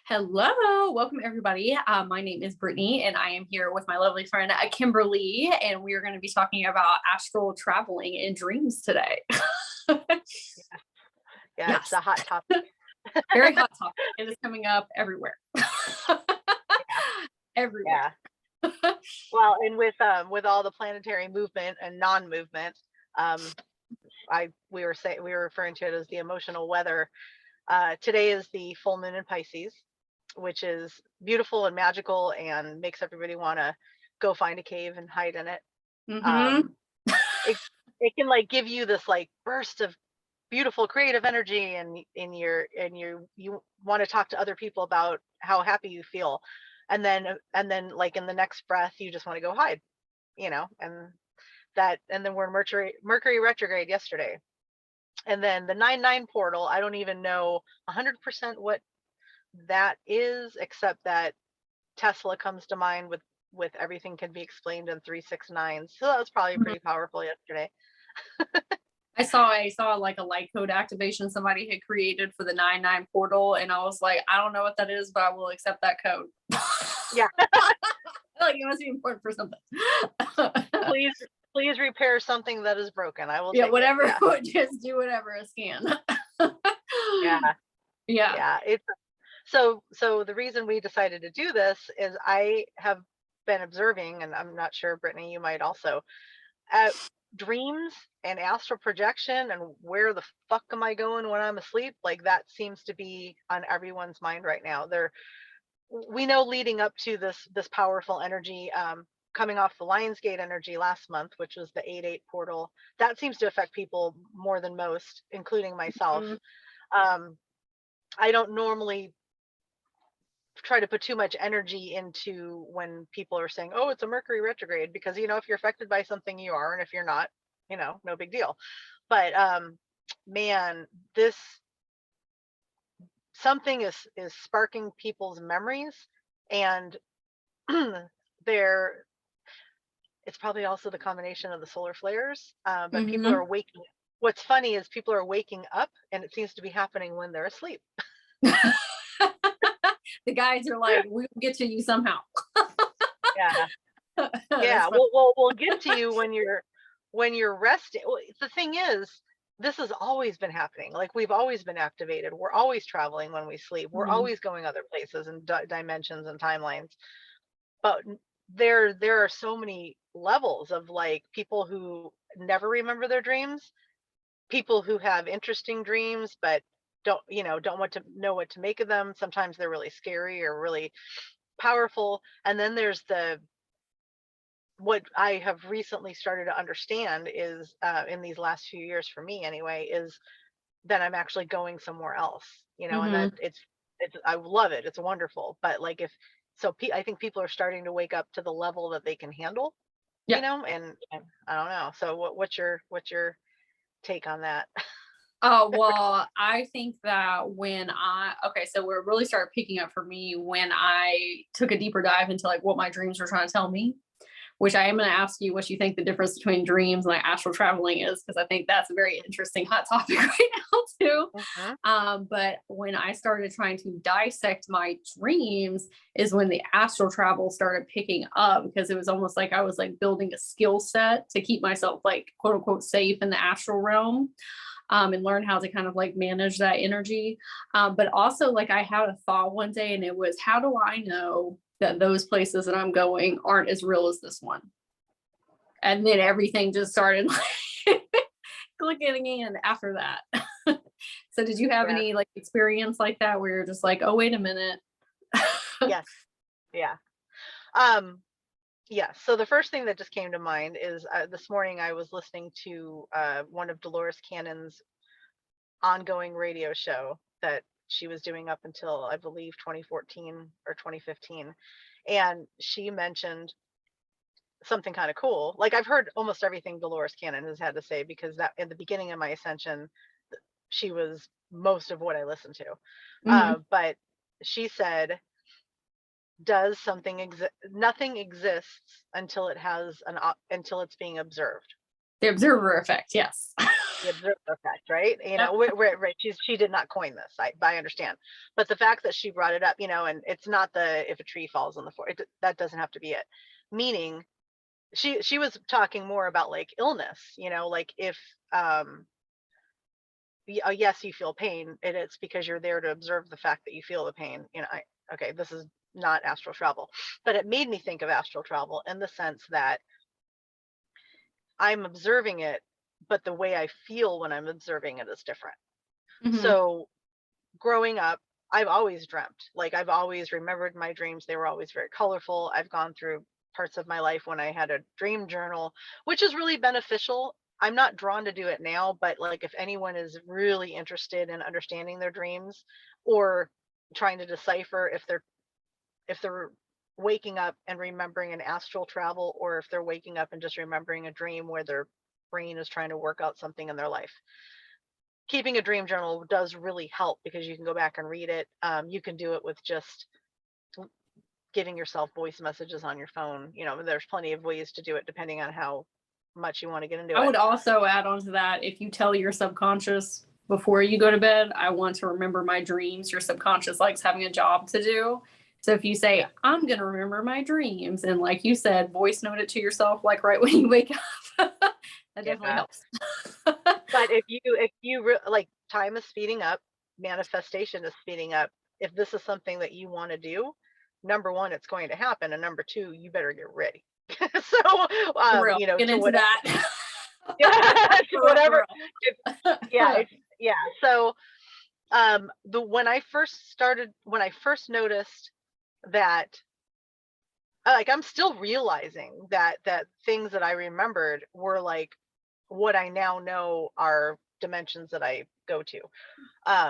Hello, welcome everybody. My name is Brittany, and I am here with my lovely friend Kimberly, and we are going to be talking about astral traveling and dreams today. Yeah, it's Yes, a hot topic. very hot topic. It is coming up everywhere. Everywhere. Yeah. Well, and with all the planetary movement and non-movement, um, we were referring to it as the emotional weather. Today is the full moon in Pisces, which is beautiful and magical and makes everybody want to go find a cave and hide in it. Mm-hmm. Um, it it can like give you this like burst of beautiful creative energy, and you want to talk to other people about how happy you feel, and then like in the next breath you just want to go hide, and then we're in Mercury retrograde yesterday, and then the 9-9 portal. I don't even know 100% what that is, except that Tesla comes to mind with everything can be explained in 369. So that was probably pretty powerful yesterday. I saw like a light code activation somebody had created for the 9-9 portal, and I was like, I don't know what that is, but I will accept that code. Yeah. Like it must be important for something. Please repair something that is broken. I will Yeah, take whatever. it. Yeah. Just do whatever it can. Yeah. Yeah. Yeah. It's so the reason we decided to do this is I have been observing, and I'm not sure, Brittany, you might also, dreams and astral projection and where the fuck am I going when I'm asleep? Like that seems to be on everyone's mind right now. We know leading up to this powerful energy, coming off the Lionsgate energy last month, which was the 8-8 portal, that seems to affect people more than most, including myself. I don't normally try to put too much energy into when people are saying, oh, it's a Mercury retrograde, because if you're affected by something, you are, and if you're not, no big deal. But man, this something is sparking people's memories, and it's probably also the combination of the solar flares, but people are waking. What's funny is people are waking up, and it seems to be happening when they're asleep. The guys are like, we'll get to you somehow. Yeah. Yeah, we'll get to you when you're resting. Well, the thing is, this has always been happening. Like, we've always been activated. We're always traveling when we sleep. We're always going other places and dimensions and timelines. But there are so many levels of like people who never remember their dreams, people who have interesting dreams but don't want to know what to make of them. Sometimes they're really scary or really powerful. And then there's what I have recently started to understand is, in these last few years for me anyway, is that I'm actually going somewhere else, and that it's I love it. It's wonderful. But like I think people are starting to wake up to the level that they can handle, and I don't know. So what's your take on that? Oh, well, I think that so where it really started picking up for me when I took a deeper dive into like what my dreams were trying to tell me, which I am going to ask you what you think the difference between dreams and like astral traveling is, because I think that's a very interesting hot topic right now too. But when I started trying to dissect my dreams is when the astral travel started picking up, because it was almost like I was like building a skill set to keep myself like quote unquote safe in the astral realm. And learn how to kind of like manage that energy. But also like I had a thought one day, and it was, how do I know that those places that I'm going aren't as real as this one? And then everything just started like clicking in after that. So did you have any like experience like that where you're just like, oh, wait a minute? Yes. Yeah. Yeah. So the first thing that just came to mind is, this morning I was listening to one of Dolores Cannon's ongoing radio show that she was doing up until, I believe, 2014 or 2015. And she mentioned something kind of cool. Like, I've heard almost everything Dolores Cannon has had to say, because that in the beginning of my ascension, she was most of what I listened to. But she said, does something nothing exists until it's being observed. The observer effect. Yes. the observer effect, right? You know, right. She did not coin this. I understand, but the fact that she brought it up, you know, and it's not the if a tree falls on the floor, that doesn't have to be it. Meaning, she was talking more about like illness, you know, like if yes, you feel pain, and it's because you're there to observe the fact that you feel the pain. You know, okay, this is not astral travel, but it made me think of astral travel in the sense that I'm observing it, but the way I feel when I'm observing it is different. So growing up, I've always dreamt. Like I've always remembered my dreams. They were always very colorful. I've gone through parts of my life when I had a dream journal, which is really beneficial. I'm not drawn to do it now, but like if anyone is really interested in understanding their dreams or trying to decipher if they're waking up and remembering an astral travel, or if they're waking up and just remembering a dream where their brain is trying to work out something in their life, keeping a dream journal does really help because you can go back and read it. You can do it with just giving yourself voice messages on your phone. You know, there's plenty of ways to do it depending on how much you want to get into it. I would also add on to that, if you tell your subconscious before you go to bed, I want to remember my dreams, your subconscious likes having a job to do. So if you say, I'm going to remember my dreams, and like you said, voice note it to yourself, like right when you wake up, that definitely helps. But if you like, time is speeding up, manifestation is speeding up. If this is something that you want to do, number one, it's going to happen, and number two, you better get ready. So you know, get into that. Whatever. So when I first noticed that, like, I'm still realizing that things that I remembered were like what I now know are dimensions that I go to,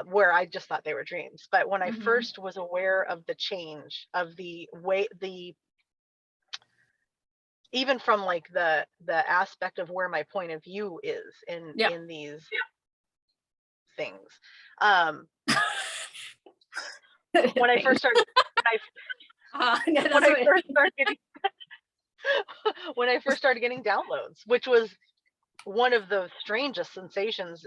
where I just thought they were dreams. But when I first was aware of the change of the way, even from like the aspect of where my point of view is in these things, when I first started when I first started getting downloads, which was one of the strangest sensations.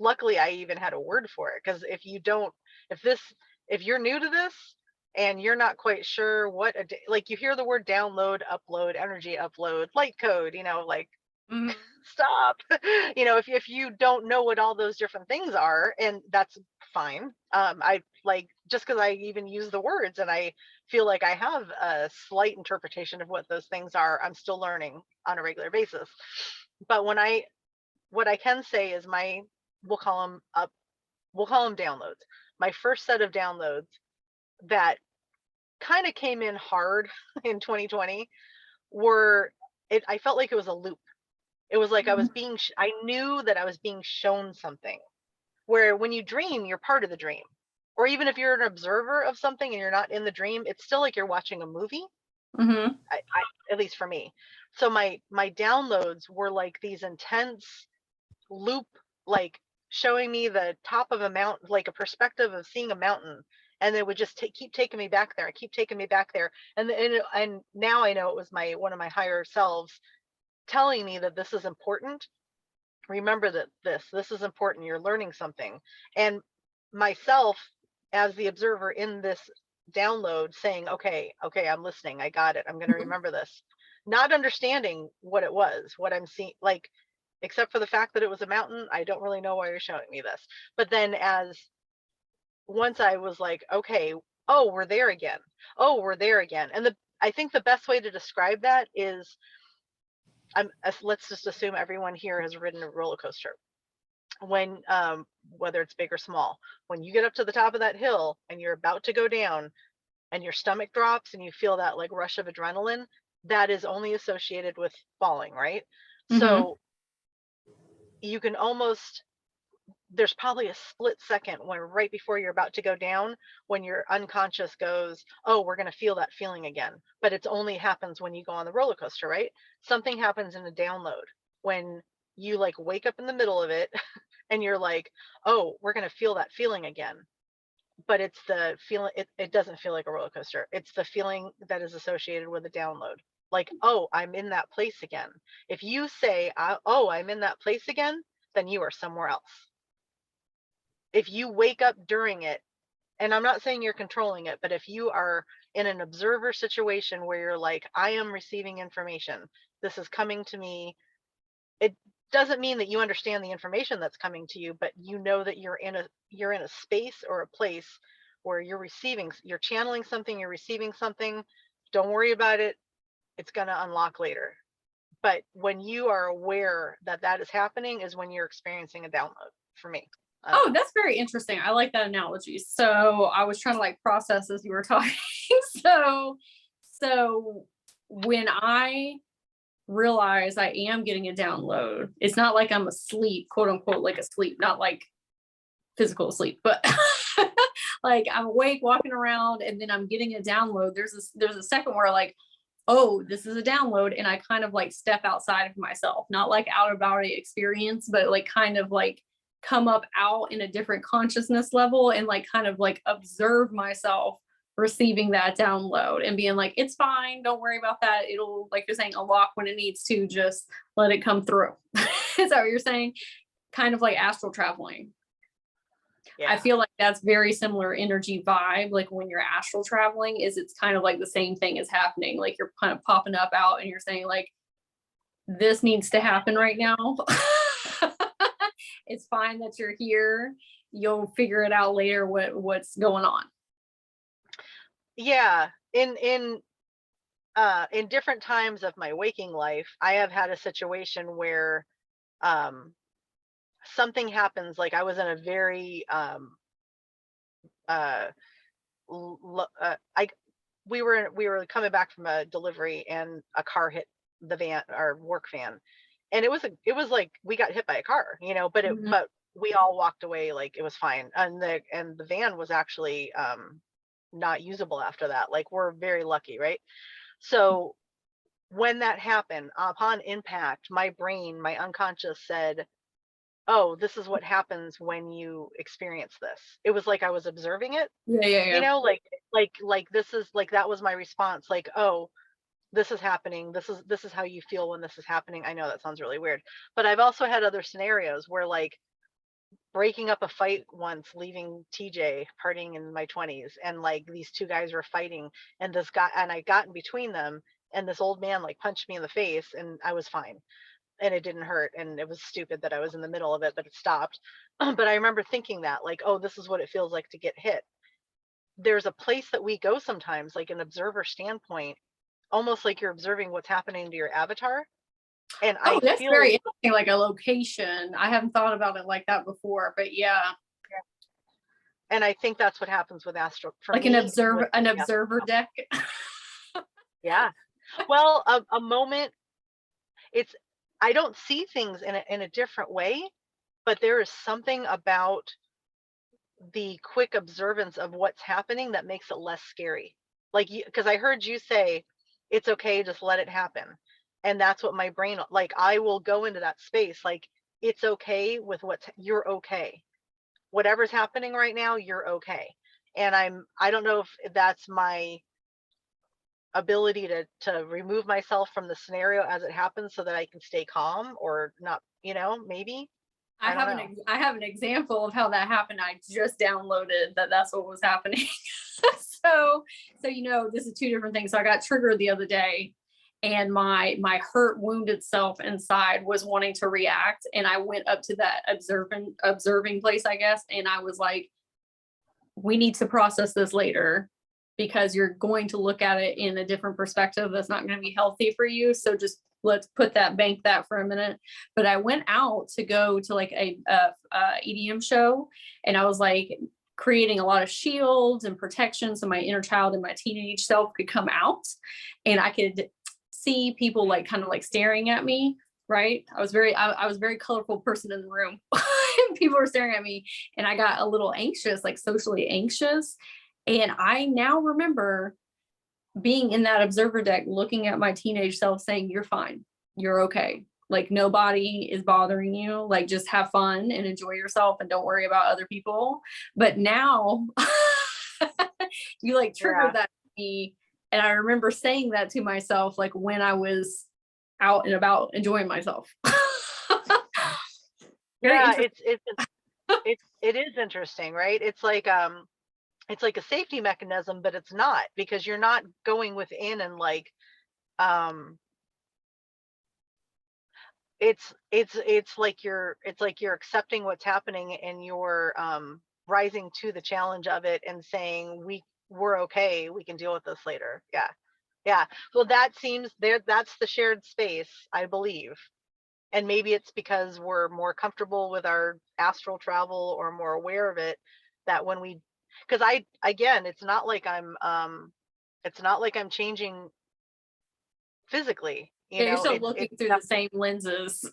Luckily I even had a word for it, because if you're new to this and you're not quite sure what like, you hear the word download, upload, energy upload, light code, you know, like stop. You know, if you don't know what all those different things are, and that's fine. I like, just because I even use the words and I feel like I have a slight interpretation of what those things are, I'm still learning on a regular basis. But what I can say is we'll call them downloads. My first set of downloads that kind of came in hard in 2020 I felt like it was a loop. It was like I knew that I was being shown something, where when you dream, you're part of the dream. Or even if you're an observer of something and you're not in the dream, it's still like you're watching a movie. At least for me. So my downloads were like these intense loop, like showing me the top of a mountain, like a perspective of seeing a mountain, and it would just keep taking me back there, and now I know it was one of my higher selves telling me that this is important. Remember that this is important. You're learning something. And myself as the observer in this download saying, okay, I'm listening. I got it. I'm going to remember this. Not understanding what it was, what I'm seeing, like, except for the fact that it was a mountain. I don't really know why you're showing me this. But then once I was like, okay, oh, we're there again. And I think the best way to describe that is, let's just assume everyone here has ridden a roller coaster. When whether it's big or small, when you get up to the top of that hill and you're about to go down and your stomach drops and you feel that like rush of adrenaline, that is only associated with falling, right? So you can almost, there's probably a split second when right before you're about to go down, when your unconscious goes, oh, we're going to feel that feeling again. But it only happens when you go on the roller coaster, right? Something happens in a download when you like wake up in the middle of it and you're like, oh, we're going to feel that feeling again. But it's the feeling, it doesn't feel like a roller coaster. It's the feeling that is associated with a download. Like, oh, I'm in that place again. If you say, oh, I'm in that place again, then you are somewhere else. If you wake up during it, and I'm not saying you're controlling it, but if you are in an observer situation where you're like, I am receiving information, this is coming to me, it doesn't mean that you understand the information that's coming to you, but you know that you're in a space or a place where you're channeling something, you're receiving something. Don't worry about it. It's going to unlock later. But when you are aware that that is happening is when you're experiencing a download, for me. Oh, that's very interesting. I like that analogy. So I was trying to like process as you were talking. So when I realize I am getting a download, it's not like I'm asleep, quote unquote, like asleep, not like physical sleep, but like I'm awake walking around and then I'm getting a download. There's a second where like, oh, this is a download. And I kind of like step outside of myself, not like out of body experience, but like kind of like come up out in a different consciousness level and like kind of like observe myself receiving that download and being like, it's fine. Don't worry about that. It'll, like you're saying, unlock when it needs to, just let it come through. Is that what you're saying? Kind of like astral traveling. Yeah. I feel like that's very similar energy vibe. Like when you're astral traveling it's kind of like the same thing is happening. Like you're kind of popping up out and you're saying like, this needs to happen right now. It's fine that you're here. You'll figure it out later what's going on. Yeah. In different times of my waking life, I have had a situation where something happens. Like I was in a very we were coming back from a delivery and a car hit the van, our work van, and it was like we got hit by a car, but but we all walked away like it was fine, and the van was actually not usable after that. Like we're very lucky, right? So when that happened, upon impact, my brain, my unconscious said, oh, this is what happens when you experience this. It was like I was observing it. Yeah. Like this is like, that was my response. Like, oh, this is happening. This is how you feel when this is happening. I know that sounds really weird, but I've also had other scenarios where like breaking up a fight once, leaving TJ, partying in my 20s, and like these two guys were fighting, and I got in between them, and this old man like punched me in the face, and I was fine. And it didn't hurt, and it was stupid that I was in the middle of it, but it stopped. But I remember thinking that like, oh, this is what it feels like to get hit. There's a place that we go sometimes, like an observer standpoint, almost like you're observing what's happening to your avatar. And that's very interesting, like a location. I haven't thought about it like that before, but yeah. And I think that's what happens with astral, for like me, an observer deck. Yeah. Well, a moment, I don't see things in a different way, but there is something about the quick observance of what's happening that makes it less scary. Like, because I heard you say, it's okay, just let it happen. And that's what my brain, like, I will go into that space. Like, it's okay with you're okay. Whatever's happening right now, you're okay. And I don't know if that's my ability to remove myself from the scenario as it happens so that I can stay calm or not, maybe. I have an example of how that happened. I just downloaded that's what was happening. So this is two different things. So I got triggered the other day, and my hurt wounded self inside was wanting to react, and I went up to that observing place, I guess, and I was like, we need to process this later, because you're going to look at it in a different perspective that's not going to be healthy for you. So just let's bank that for a minute. But I went out to go to like a EDM show, and I was like creating a lot of shields and protection so my inner child and my teenage self could come out, and I could see people like kind of like staring at me. Right. I was very colorful person in the room. People were staring at me, and I got a little anxious, like socially anxious. And I now remember being in that observer deck, looking at my teenage self saying, you're fine. You're okay. Like nobody is bothering you. Like just have fun and enjoy yourself and don't worry about other people. But now you like triggered that to me. And I remember saying that to myself, like when I was out and about enjoying myself. Very Yeah, interesting. it is interesting, right? It's like a safety mechanism, but it's not, because you're not going within and like um it's like you're accepting what's happening, and you're rising to the challenge of it and saying we're okay, we can deal with this later. Yeah. Yeah. Well, that seems there, that's the shared space, I believe. And maybe it's because we're more comfortable with our astral travel or more aware of it, that when we, because I, again, it's not like I'm changing physically, you Yeah, you're know, still looking it's through the same lenses.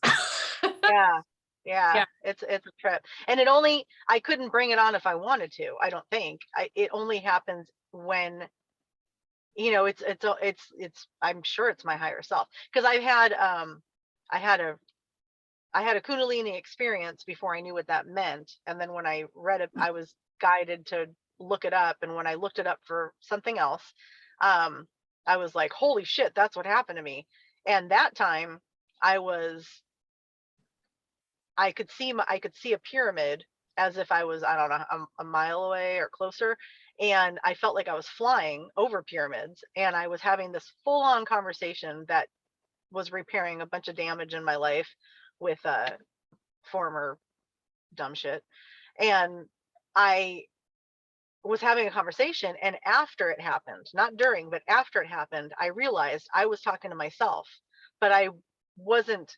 yeah, yeah, Yeah. it's a trip. And it only, I couldn't bring it on if I wanted to, I don't think. It only happens when, you know, it's I'm sure it's my higher self, because I had a I had a Kundalini experience before I knew what that meant. And then when I read it, I was guided to look it up. And when I looked it up for something else, um, I was like, holy shit, that's what happened to me. And that time I was, I could see a pyramid as if I was, I don't know, a mile away or closer. And I felt like I was flying over pyramids, and I was having this full on conversation that was repairing a bunch of damage in my life with former dumb shit. And I was having a conversation, and after it happened, not during, but after it happened, I realized I was talking to myself, but I wasn't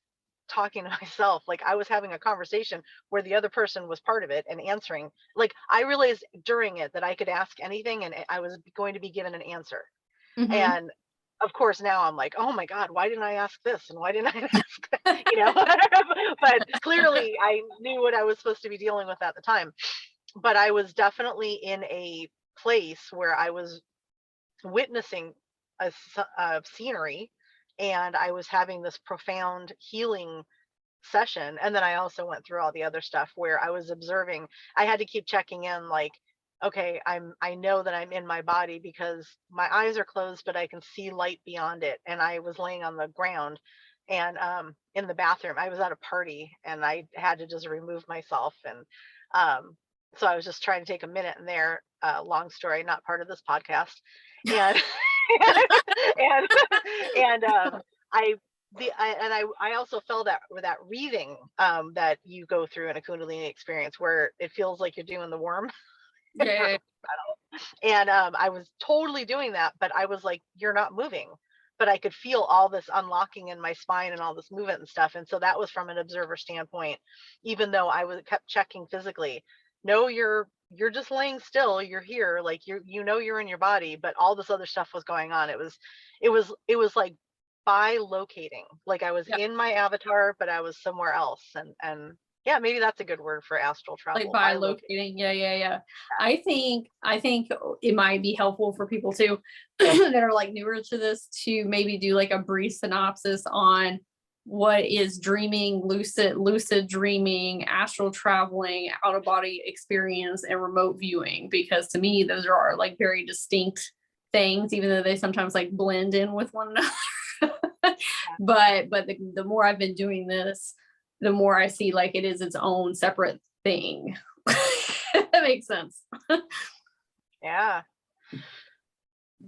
talking to myself. Like, I was having a conversation where the other person was part of it and answering. Like, I realized during it that I could ask anything and I was going to be given an answer. Hmm. And of course now I'm like, oh my God, why didn't I ask this? And why didn't I ask that? You know, but clearly I knew what I was supposed to be dealing with at the time. But I was definitely in a place where I was witnessing a scenery, and I was having this profound healing session. And then I also went through all the other stuff where I was observing. I had to keep checking in, like, okay, I know that I'm in my body because my eyes are closed, but I can see light beyond it. And I was laying on the ground, and in the bathroom. I was at a party and I had to just remove myself. And um so I was just trying to take a minute in there. Long story, not part of this podcast. And and I I also felt that with that breathing that you go through in a Kundalini experience, where it feels like you're doing the worm. Yeah. And I was totally doing that, but I was like, you're not moving. But I could feel all this unlocking in my spine and all this movement and stuff. And so that was from an observer standpoint, even though I was kept checking physically. No, you're just laying still. You're here. Like, you know, you're in your body, but all this other stuff was going on. It was like bi-locating. Like, I was Yeah. in my avatar, but I was somewhere else. And yeah, maybe that's a good word for astral Like travel. by Bi-locating. locating. Yeah, yeah, yeah. I think it might be helpful for people too that are like newer to this to maybe do like a brief synopsis on what is dreaming, lucid dreaming, astral traveling, out of body experience, and remote viewing, because to me those are like very distinct things, even though they sometimes like blend in with one another. But the more I've been doing this, the more I see like it is its own separate thing. That makes sense. Yeah.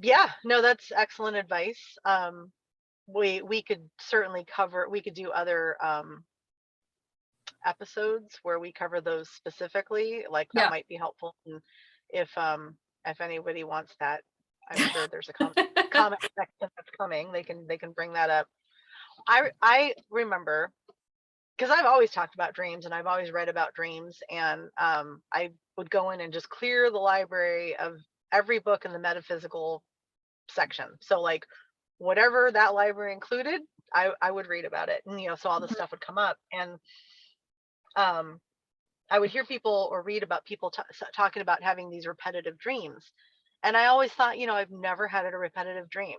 Yeah, no, that's excellent advice. We could certainly cover, we could do other episodes where we cover those specifically. Like, that Yeah. might be helpful. And if anybody wants that, I'm sure there's a comment section that's coming. They can bring that up. I remember, because I've always talked about dreams and I've always read about dreams, and I would go in and just clear the library of every book in the metaphysical section. So, like, whatever that library included, I would read about it. And, you know, so all this stuff would come up. And um, I would hear people or read about people talking about having these repetitive dreams. And I always thought, you know, I've never had a repetitive dream.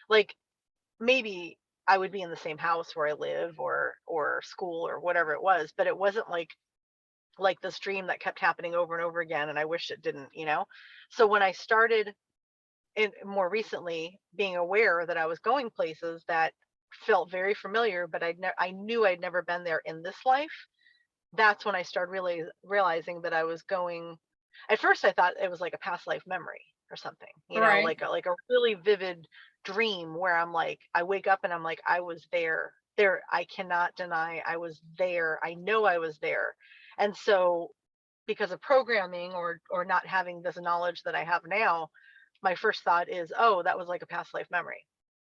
Like, maybe I would be in the same house where I live, or school or whatever it was, but it wasn't like this dream that kept happening over and over again, and I wish it didn't, you know. So when I started more recently being aware that I was going places that felt very familiar, but I knew I'd never been there in this life, that's when I started really realizing that I was going. At first, I thought it was like a past life memory or something, Right. like a really vivid dream where I'm like, I wake up and I'm like, I was there. There, I cannot deny I was there. I know I was there. And so, because of programming or not having this knowledge that I have now, my first thought is, oh, that was like a past life memory.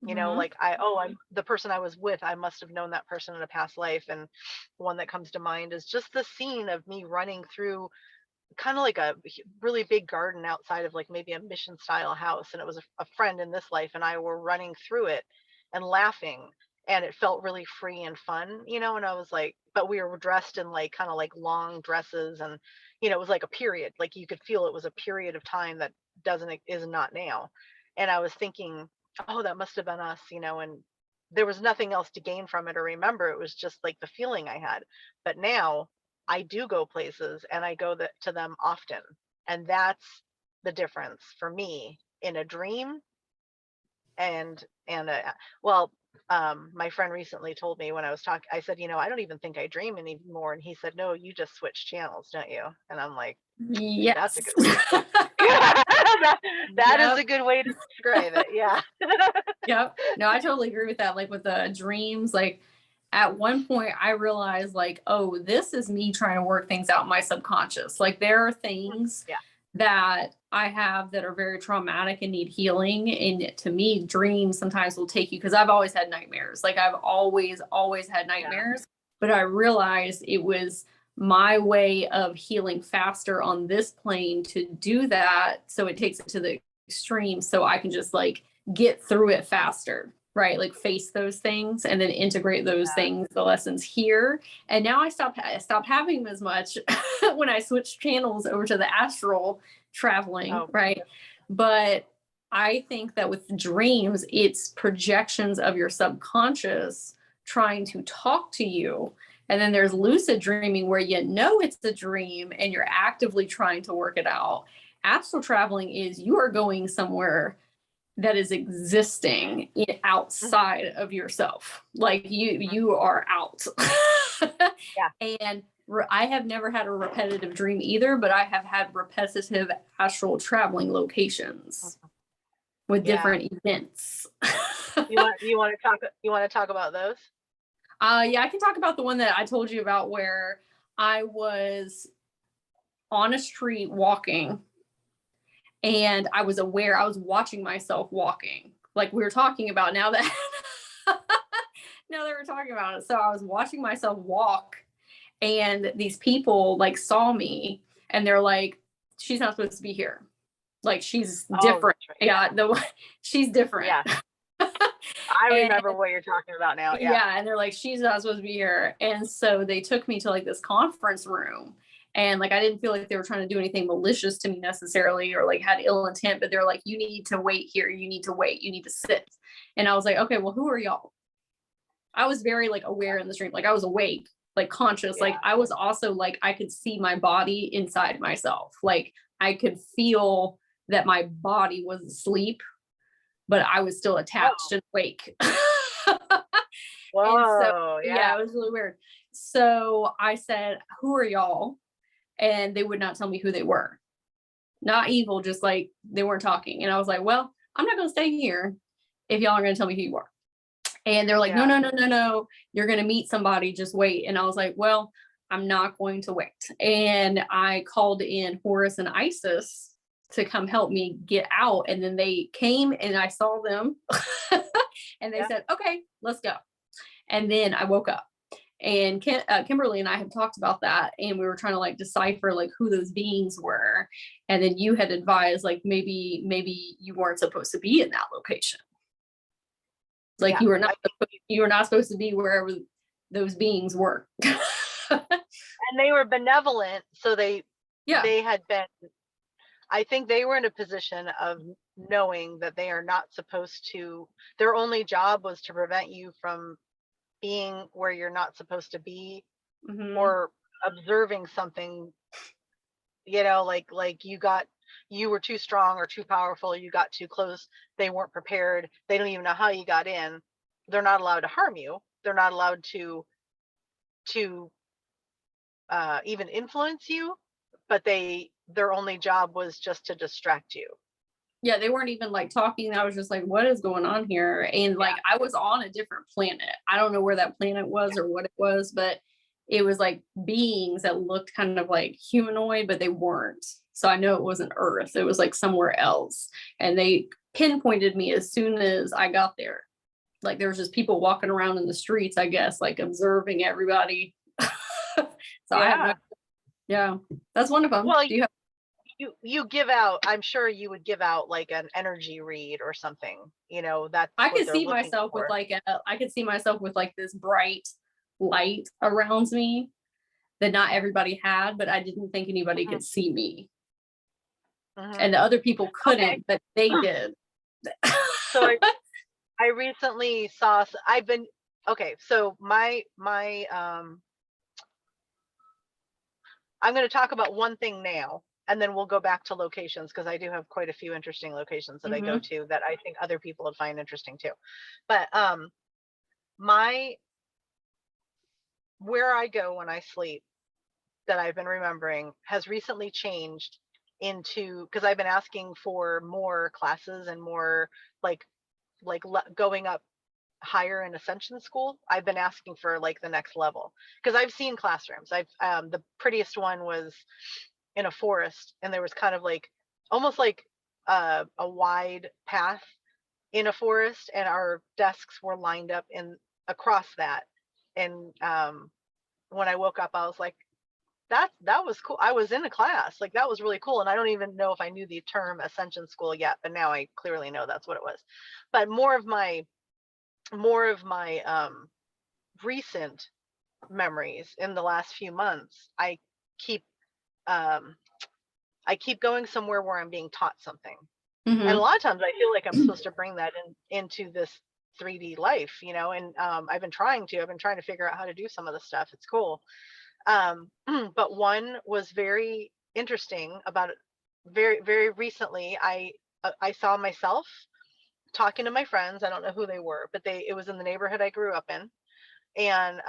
Hmm. Like I'm the person I was with, I must have known that person in a past life. And one that comes to mind is just the scene of me running through kind of like a really big garden outside of like maybe a mission style house. And it was a friend in this life and I were running through it and laughing. And it felt really free and fun, and I was like, but we were dressed in like kind of like long dresses. And, it was like a period, like you could feel it was a period of time that is not now. And I was thinking, oh, that must have been us, and there was nothing else to gain from it or remember. It was just like the feeling I had. But now I do go places and I go to them often. And that's the difference for me in a dream and well, my friend recently told me when I was talking, I said, I don't even think I dream anymore. And he said, no, you just switch channels, don't you? And I'm like, that's a Yes. good way to that is Yep. a good way to describe it. Yeah. Yep. No, I totally agree with that. Like with the dreams, like at one point I realized like, oh, this is me trying to work things out in my subconscious. Like there are things Yeah. that I have that are very traumatic and need healing. And to me, dreams sometimes will take you because I've always had nightmares. Like I've always had Yeah. nightmares. But I realized it was my way of healing faster on this plane to do that. So it takes it to the extreme. So I can just like get through it faster, right? Like face those things and then integrate those things, the lessons here. And now I stopped having them as much when I switched channels over to the astral traveling, Oh, right? But I think that with dreams, it's projections of your subconscious trying to talk to you. And then there's lucid dreaming where you know it's a dream and you're actively trying to work it out. Astral traveling is you are going somewhere that is existing outside of yourself. Like you are out. yeah. And I have never had a repetitive dream either, but I have had repetitive astral traveling locations with Yeah. different events. You want to talk about those? Yeah, I can talk about the one that I told you about where I was on a street walking and I was aware, I was watching myself walking, like we were talking about now that now that we're talking about it. So I was watching myself walk, and these people like saw me, and they're like, "She's not supposed to be here. Like she's Oh, different. that's right. Yeah, she's different." Yeah. I And remember what you're talking about now. Yeah. yeah, and they're like, "She's not supposed to be here." And so they took me to like this conference room. And like I didn't feel like they were trying to do anything malicious to me necessarily or like had ill intent, but they're like, "You need to wait here. You need to wait. You need to sit." And I was like, "Okay, well, who are y'all?" I was very like aware in the dream. Like I was awake, like conscious. Like Yeah. I was also like I could see my body inside myself. Like I could feel that my body was asleep, but I was still attached Oh, and awake. And so, whoa. Yeah. yeah, it was really weird. So I said, "Who are y'all?" And they would not tell me who they were. Not evil, just like they weren't talking. And I was like, "Well, I'm not going to stay here if y'all are going to tell me who you are." And they're like, "No, Yeah. no, no, no, no. You're going to meet somebody. Just wait." And I was like, "Well, I'm not going to wait." And I called in Horus and Isis to come help me get out. And then they came and I saw them and they Yeah. said, "Okay, let's go." And then I woke up. And Kimberly and I had talked about that, and we were trying to like decipher like who those beings were. And then you had advised like maybe you weren't supposed to be in that location. Like Yeah. you were not supposed to be wherever those beings were. And they were benevolent, so Yeah. they had been. I think they were in a position of knowing that they are not supposed to. Their only job was to prevent you from being where you're not supposed to be Hmm. or observing something. Like you were too strong or too powerful. You got too close. They weren't prepared. They don't even know how you got in. They're not allowed to harm you. They're not allowed to even influence you, but their only job was just to distract you. Yeah, they weren't even like talking. I was just like, what is going on here? And like, I was on a different planet. I don't know where that planet was or what it was, but it was like beings that looked kind of like humanoid, but they weren't. So I know it wasn't Earth. It was like somewhere else. And they pinpointed me as soon as I got there. Like there was just people walking around in the streets, I guess, like observing everybody. So I have no, yeah, that's one of them. Well, Do you have? you give out, I'm sure you would give out like an energy read or something, that's I what could they're see looking myself for. with like I could see myself with like this bright light around me that not everybody had, but I didn't think anybody could see me. And the other people couldn't, but they did. So I recently saw, so my I'm going to talk about one thing now, and then we'll go back to locations, because I do have quite a few interesting locations that I go to that I think other people would find interesting too. But where I go when I sleep, that I've been remembering, has recently changed into, because I've been asking for more classes and more like going up higher in Ascension school. I've been asking for like the next level, because I've seen classrooms. The prettiest one was in a forest, and there was kind of like almost like a wide path in a forest, and our desks were lined up in across that. And when I woke up, I was like, that was cool. I was in a class, like that was really cool. And I don't even know if I knew the term Ascension school yet, but now I clearly know that's what it was. But more of my recent memories in the last few months, I keep going somewhere where I'm being taught something. And a lot of times I feel like I'm supposed to bring that into this 3D life, and I've been trying to figure out how to do some of the stuff. It's cool. But one was very interesting about it. Very, very recently, I saw myself talking to my friends. I don't know who they were, but it was in the neighborhood I grew up in. And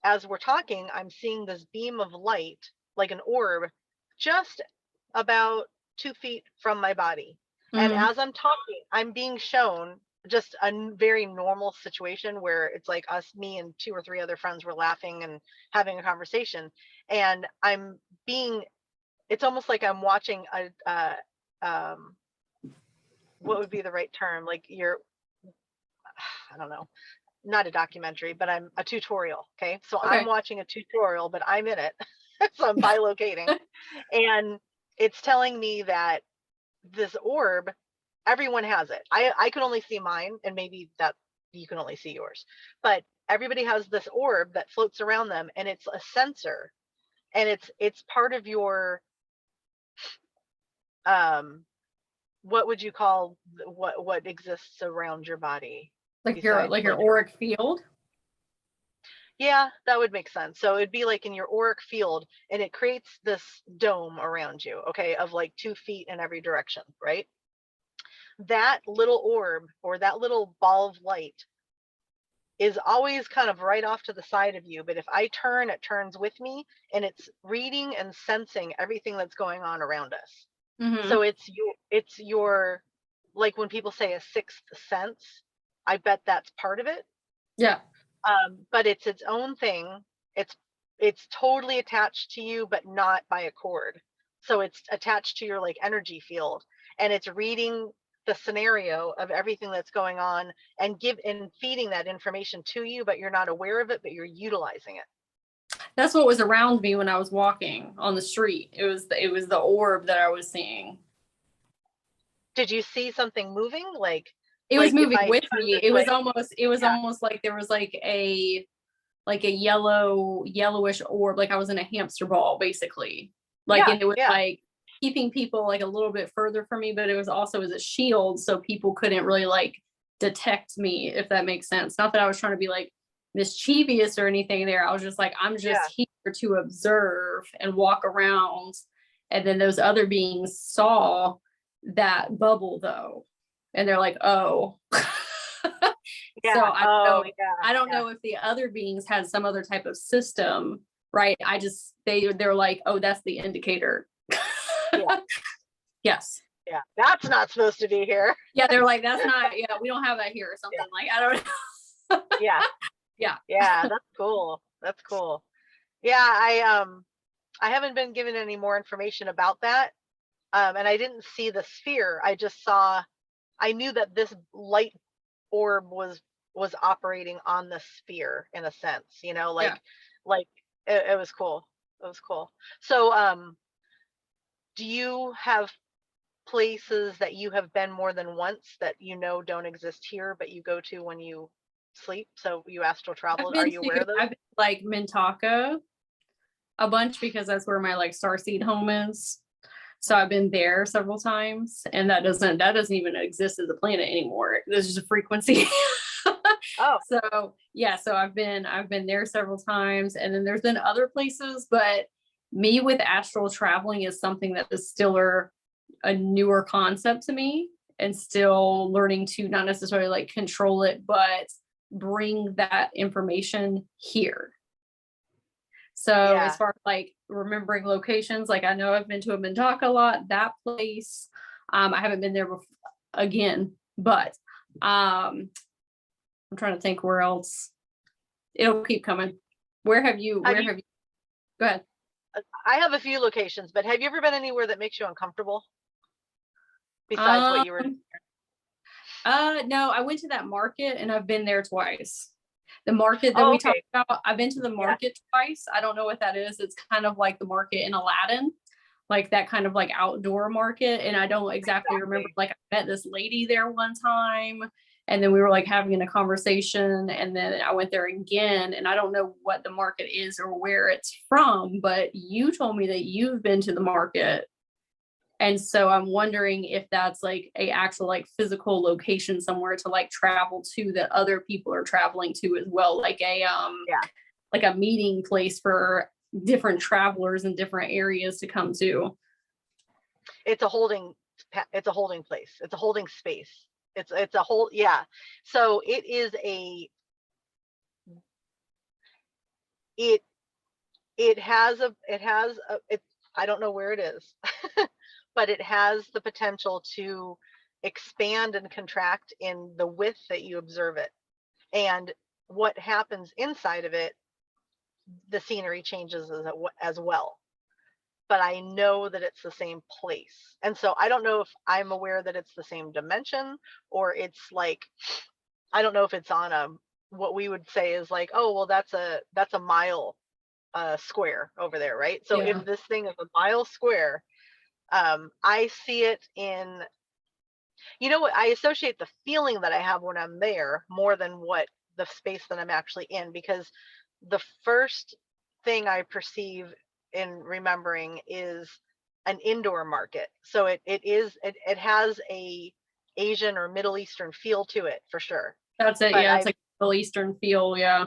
as we're talking, I'm seeing this beam of light, like an orb, just about 2 feet from my body. And as I'm talking, I'm being shown just a very normal situation where it's like me and 2 or 3 other friends were laughing and having a conversation. And it's almost like I'm watching what would be the right term? Like I don't know, not a documentary, but I'm a tutorial. Okay. So I'm watching a tutorial, but I'm in it. So I'm bilocating. And it's telling me that this orb, everyone has it. I can only see mine, and maybe that you can only see yours, but everybody has this orb that floats around them, and it's a sensor, and it's part of your what would you call what exists around your body? Like your auric field? Yeah, that would make sense. So it'd be like in your auric field, and it creates this dome around you, okay, of like 2 feet in every direction, right? That little orb, or that little ball of light, is always kind of right off to the side of you. But if I turn, it turns with me, and it's reading and sensing everything that's going on around us. So it's your, like when people say a sixth sense, I bet that's part of it. Yeah. But it's its own thing. It's totally attached to you, but not by a cord. So it's attached to your like energy field, and it's reading the scenario of everything that's going on, and feeding that information to you, but you're not aware of it, but you're utilizing it. That's what was around me when I was walking on the street. It was the orb that I was seeing. Did you see something moving? Like it was moving with me. It was almost like there was like a yellowish orb, like I was in a hamster ball basically. Like, and it was like keeping people like a little bit further from me, but it was also as a shield, so people couldn't really like detect me, if that makes sense. Not that I was trying to be like mischievous or anything there. I was just like, I'm just here to observe and walk around. And then those other beings saw that bubble though, and they're like, oh. So I don't know if the other beings had some other type of system right? They're like, oh, that's the indicator. Yeah. Yes. Yeah. That's not supposed to be here. Yeah, they're like, that's not, yeah, we don't have that here or something. Yeah. Like, I don't know. Yeah. Yeah. Yeah. That's cool. That's cool. Yeah. I haven't been given any more information about that. And I didn't see the sphere. I knew that this light orb was operating on the sphere in a sense, you know, Yeah. like it was cool. It was cool. So, do you have places that you have been more than once that you know don't exist here, but you go to when you sleep? So you astral travel. Are you aware of those? I've been to like Mintaka a bunch because that's where my like Starseed home is. So I've been there several times, and that doesn't even exist as a planet anymore. There's just a frequency. Oh, So yeah, so I've been there several times, and then there's been other places, but me with astral traveling is something that is still a newer concept to me, and still learning to not necessarily like control it, but bring that information here. So as yeah. far as like remembering locations, like I know I've been to a Mendaka a lot, that place. I haven't been there again, but I'm trying to think where else. It'll keep coming. Where have you go ahead. I have a few locations, but have you ever been anywhere that makes you uncomfortable besides what Um you were? no, I went to that market and I've been there twice. The market that Oh, we talked okay. about, I've been to the Yeah. market twice. I don't know what that is. It's kind of like the market in Aladdin, like that kind of like outdoor market. And I don't exactly remember, like I met this lady there one time, and then we were like having a conversation, and then I went there again, and I don't know what the market is or where it's from, but you told me that you've been to the market. And so I'm wondering if that's like a actual like physical location somewhere to like travel to that other people are traveling to as well, Yeah. like a meeting place for different travelers in different areas to come to. It's a holding place. It's a holding space. It's a whole, yeah. So it is it it I don't know where it is, but it has the potential to expand and contract in the width that you observe it. And what happens inside of it, the scenery changes as well. But I know that it's the same place. And so I don't know if I'm aware that it's the same dimension, or it's like, I don't know if it's on what we would say is like, oh, well, that's a mile square over there, right? So Yeah. if this thing is a mile square, I see it in, you know what, I associate the feeling that I have when I'm there more than what the space that I'm actually in, because the first thing I perceive in remembering is an indoor market. So it has a Asian or Middle Eastern feel to it for sure. That's it. But Yeah, it's like Middle Eastern feel. Yeah.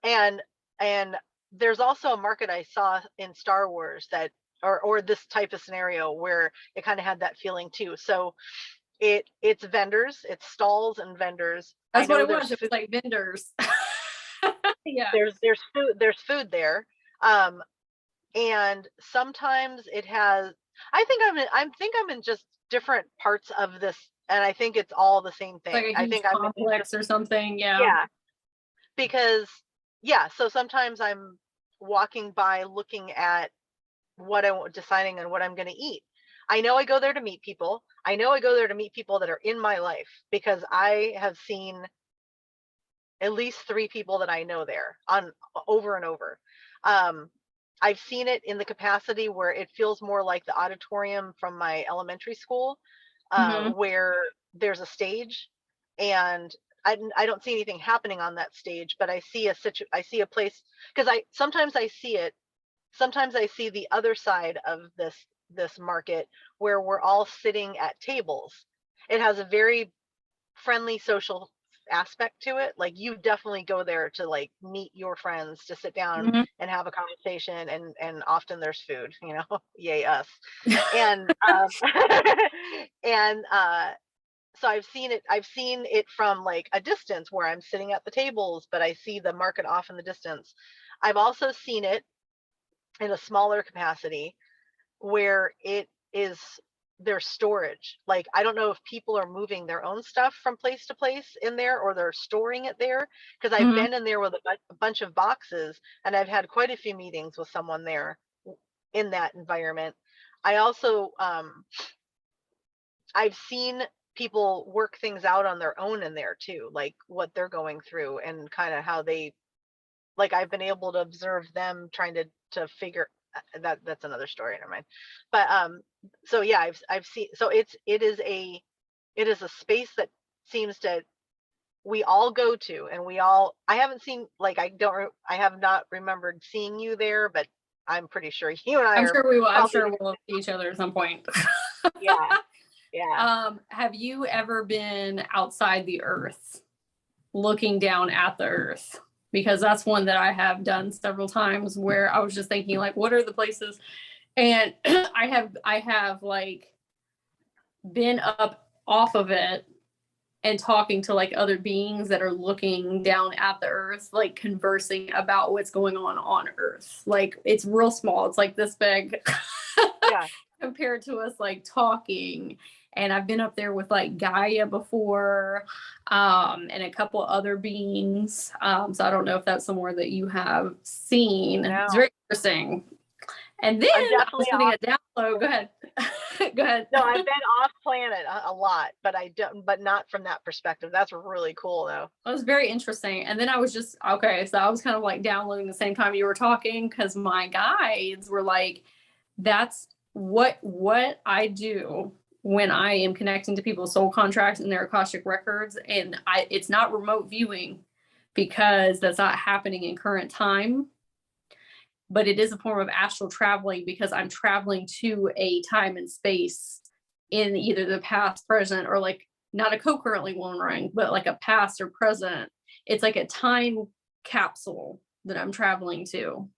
and and there's also a market I saw in Star Wars that, or this type of scenario where it kind of had that feeling too. So it's vendors, it's stalls and vendors. I That's what know it there's was. It was food, like vendors. Yeah. there's food there. And sometimes it has, I'm in just different parts of this, and I think it's all the same It's like thing. a I huge think I'm in complex or something. Yeah. yeah, because yeah, so sometimes I'm walking by looking at deciding on what I'm going to eat. I know I go there to meet people. I know I go there to meet people that are in my life, because I have seen at least 3 people that I know there on over and over. I've seen it in the capacity where it feels more like the auditorium from my elementary school, Hmm. where there's a stage, and I don't see anything happening on that stage, but I see a place, because sometimes I see it. Sometimes I see the other side of this market where we're all sitting at tables. It has a very friendly social aspect to it. Like, you definitely go there to like meet your friends, to sit down Hmm. and have a conversation, and often there's food, you know. Yay us. And and so I've seen it from like a distance where I'm sitting at the tables, but I see the market off in the distance. I've also seen it in a smaller capacity where it is their storage. Like, I don't know if people are moving their own stuff from place to place in there, or they're storing it there. Because I've Mhm. been in there with a bunch of boxes, and I've had quite a few meetings with someone there in that environment. I also, I've seen people work things out on their own in there too, like what they're going through and kind of how they, like, I've been able to observe them trying to figure that's another story, never mind. But so yeah, I've seen, so it is a space that seems to, we all go to, and we all, I haven't seen, like, I have not remembered seeing you there, but I'm pretty sure you and I I'm are sure we will. I'm probably, sure we'll see each other at some point. yeah, yeah. Have you ever been outside the earth, looking down at the earth? Because that's one that I have done several times where I was just thinking, like, what are the places? And I have like been up off of it and talking to like other beings that are looking down at the earth, like conversing about what's going on earth. Like, it's real small, it's like this big Yeah. compared to us like talking. And I've been up there with like Gaia before, and a couple other beings, so I don't know if that's somewhere that you have seen. It's No, very interesting. And then I'm I was definitely getting off. a download. Go ahead. Go ahead. No, I've been off planet a lot, but I don't, but not from that perspective. That's really cool though. It was very interesting. And then I was just, okay, so I was kind of like downloading the same time you were talking, because my guides were like, that's what I do when I am connecting to people's soul contracts and their Akashic records. And it's not remote viewing, because that's not happening in current time, but it is a form of astral traveling, because I'm traveling to a time and space in either the past, present, or like not a co-currently wandering, but like a past or present. It's like a time capsule that I'm traveling to.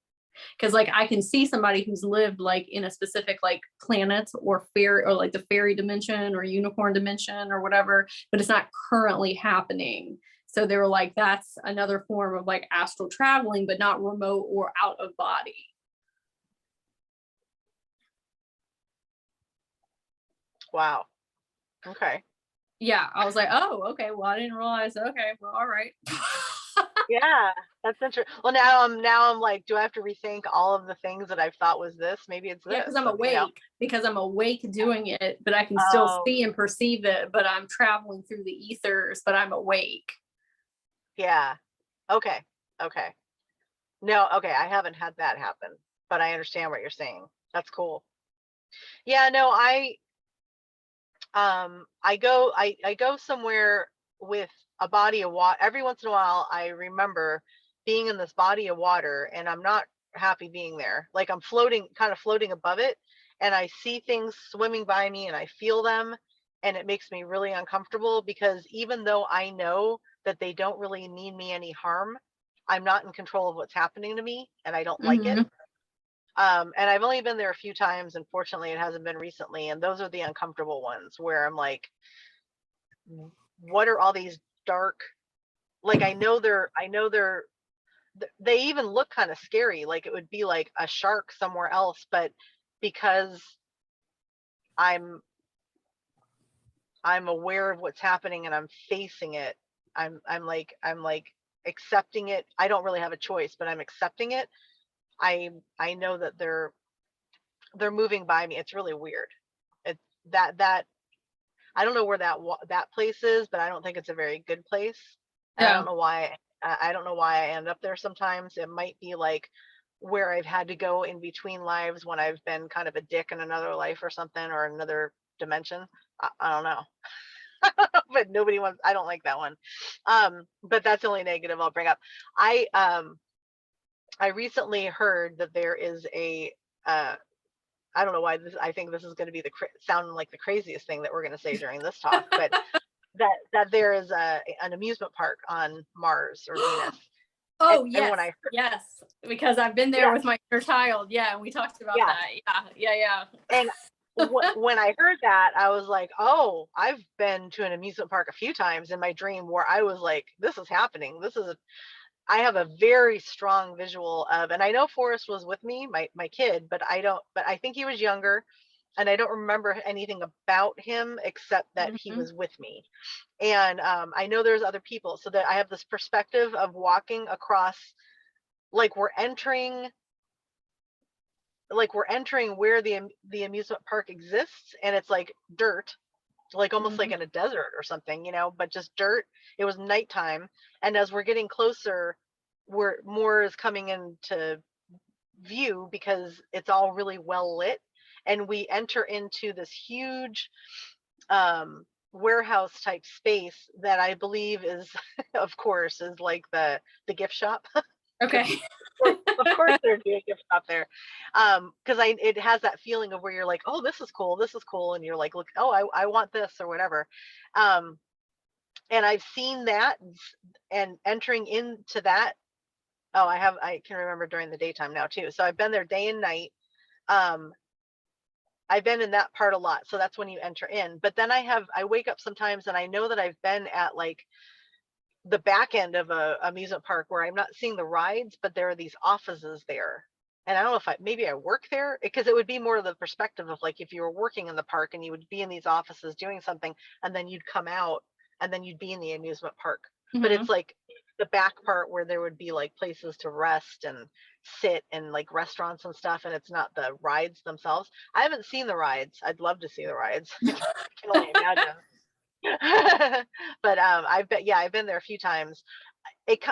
Because like I can see somebody who's lived like in a specific like planet or fairy, or like the fairy dimension or unicorn dimension or whatever, but it's not currently happening. So they were like, that's another form of like astral traveling, but not remote or out of body. Wow. Okay. Yeah, I was like, oh, okay. Well, I didn't realize. Okay, well, all right. Yeah, that's interesting. Well, now I'm like, do I have to rethink all of the things that I've thought was this? Maybe it's Yeah, this, because I'm and, you know. awake. Because I'm awake doing it, but I can still Oh, see and perceive it. But I'm traveling through the ethers, but I'm awake. yeah. Okay. Okay. No, okay. I haven't had that happen, but I understand what you're saying. That's cool. Yeah, no, I go somewhere with a body of water. Every once in a while, I remember being in this body of water, and I'm not happy being there. Like, I'm floating, kind of floating above it, and I see things swimming by me, and I feel them, and it makes me really uncomfortable, because even though I know that they don't really mean me any harm, I'm not in control of what's happening to me, and I don't like it. Mhm. And I've only been there a few times, and fortunately it hasn't been recently, and those are the uncomfortable ones where I'm like, what are all these dark, like, they even look kind of scary, like it would be like a shark somewhere else, but because i'm I'm aware of what's happening, and I'm facing it, I'm like accepting it. I don't really have a choice, but I'm accepting it. I know that they're moving by me. It's really weird. It that I don't know where that place is, but I don't think it's a very good place. And I Yeah. don't know why. I don't know why I end up there sometimes. It might be like where I've had to go in between lives when I've been kind of a dick in another life or something, or another dimension. I don't know. But nobody wants. I don't like that one. But that's the only negative I'll bring up. I recently heard that there is a I don't know why this. I think this is going to be sound like the craziest thing that we're going to say during this talk, but that there is an amusement park on Mars or Venus, Oh, and yes. when I heard, Yes. Because I've been there yeah, with my inner child. Yeah. And we talked about yeah, that. Yeah. Yeah. Yeah. and when I heard that, I was like, oh, I've been to an amusement park a few times in my dream where I was like, this is happening. I have a very strong visual of, and I know Forrest was with me, my kid, but I think he was younger, and I don't remember anything about him except that he Mhm. was with me. And I know there's other people, so that I have this perspective of walking across, like we're entering where the amusement park exists, and it's like dirt, like almost like Mhm. in a desert or something, but just dirt. It was nighttime, and as we're getting closer, more is coming into view because it's all really well lit, and we enter into this huge warehouse type space that I believe is, of course, is like the gift shop. Okay. Because of course there'd be a gift shop there, because it has that feeling of where you're like, oh, this is cool, and you're like, look, oh, I want this or whatever. um and I've seen that, and entering into that. Oh, I can remember during the daytime now too, so I've been there day and night. um I've been in that part a lot, so that's when you enter in. But then I wake up sometimes and I know that I've been at like the back end of a amusement park where I'm not seeing the rides, but there are these offices there. And I don't know if maybe I work there, because it would be more of the perspective of like if you were working in the park and you would be in these offices doing something, and then you'd come out and then you'd be in the amusement park. But it's Mhm. like the back part where there would be like places to rest and sit, and like restaurants and stuff, and it's not the rides themselves. I haven't seen the rides. I'd love to see the rides. I can only imagine. But I've been there a few times.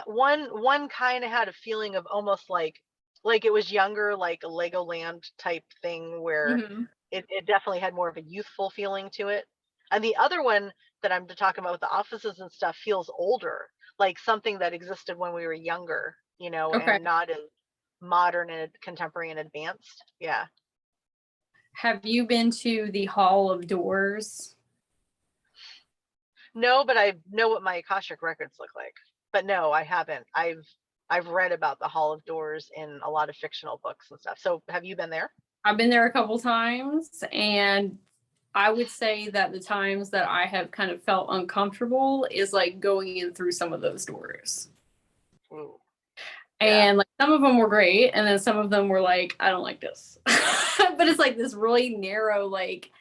One kind of had a feeling of almost like it was younger, like a Legoland type thing, where Mhm. it definitely had more of a youthful feeling to it. And the other one that I'm talking about with the offices and stuff feels older, like something that existed when we were younger, Okay. and not as modern and contemporary and advanced. Yeah. Have you been to the Hall of Doors? No, but I know what my Akashic records look like. But no, I haven't. I've read about the Hall of Doors in a lot of fictional books and stuff. So have you been there? I've been there a couple times, and I would say that the times that I have kind of felt uncomfortable is like going in through some of those doors. Ooh, yeah. And like some of them were great, and then some of them were like, I don't like this. But it's like this really narrow like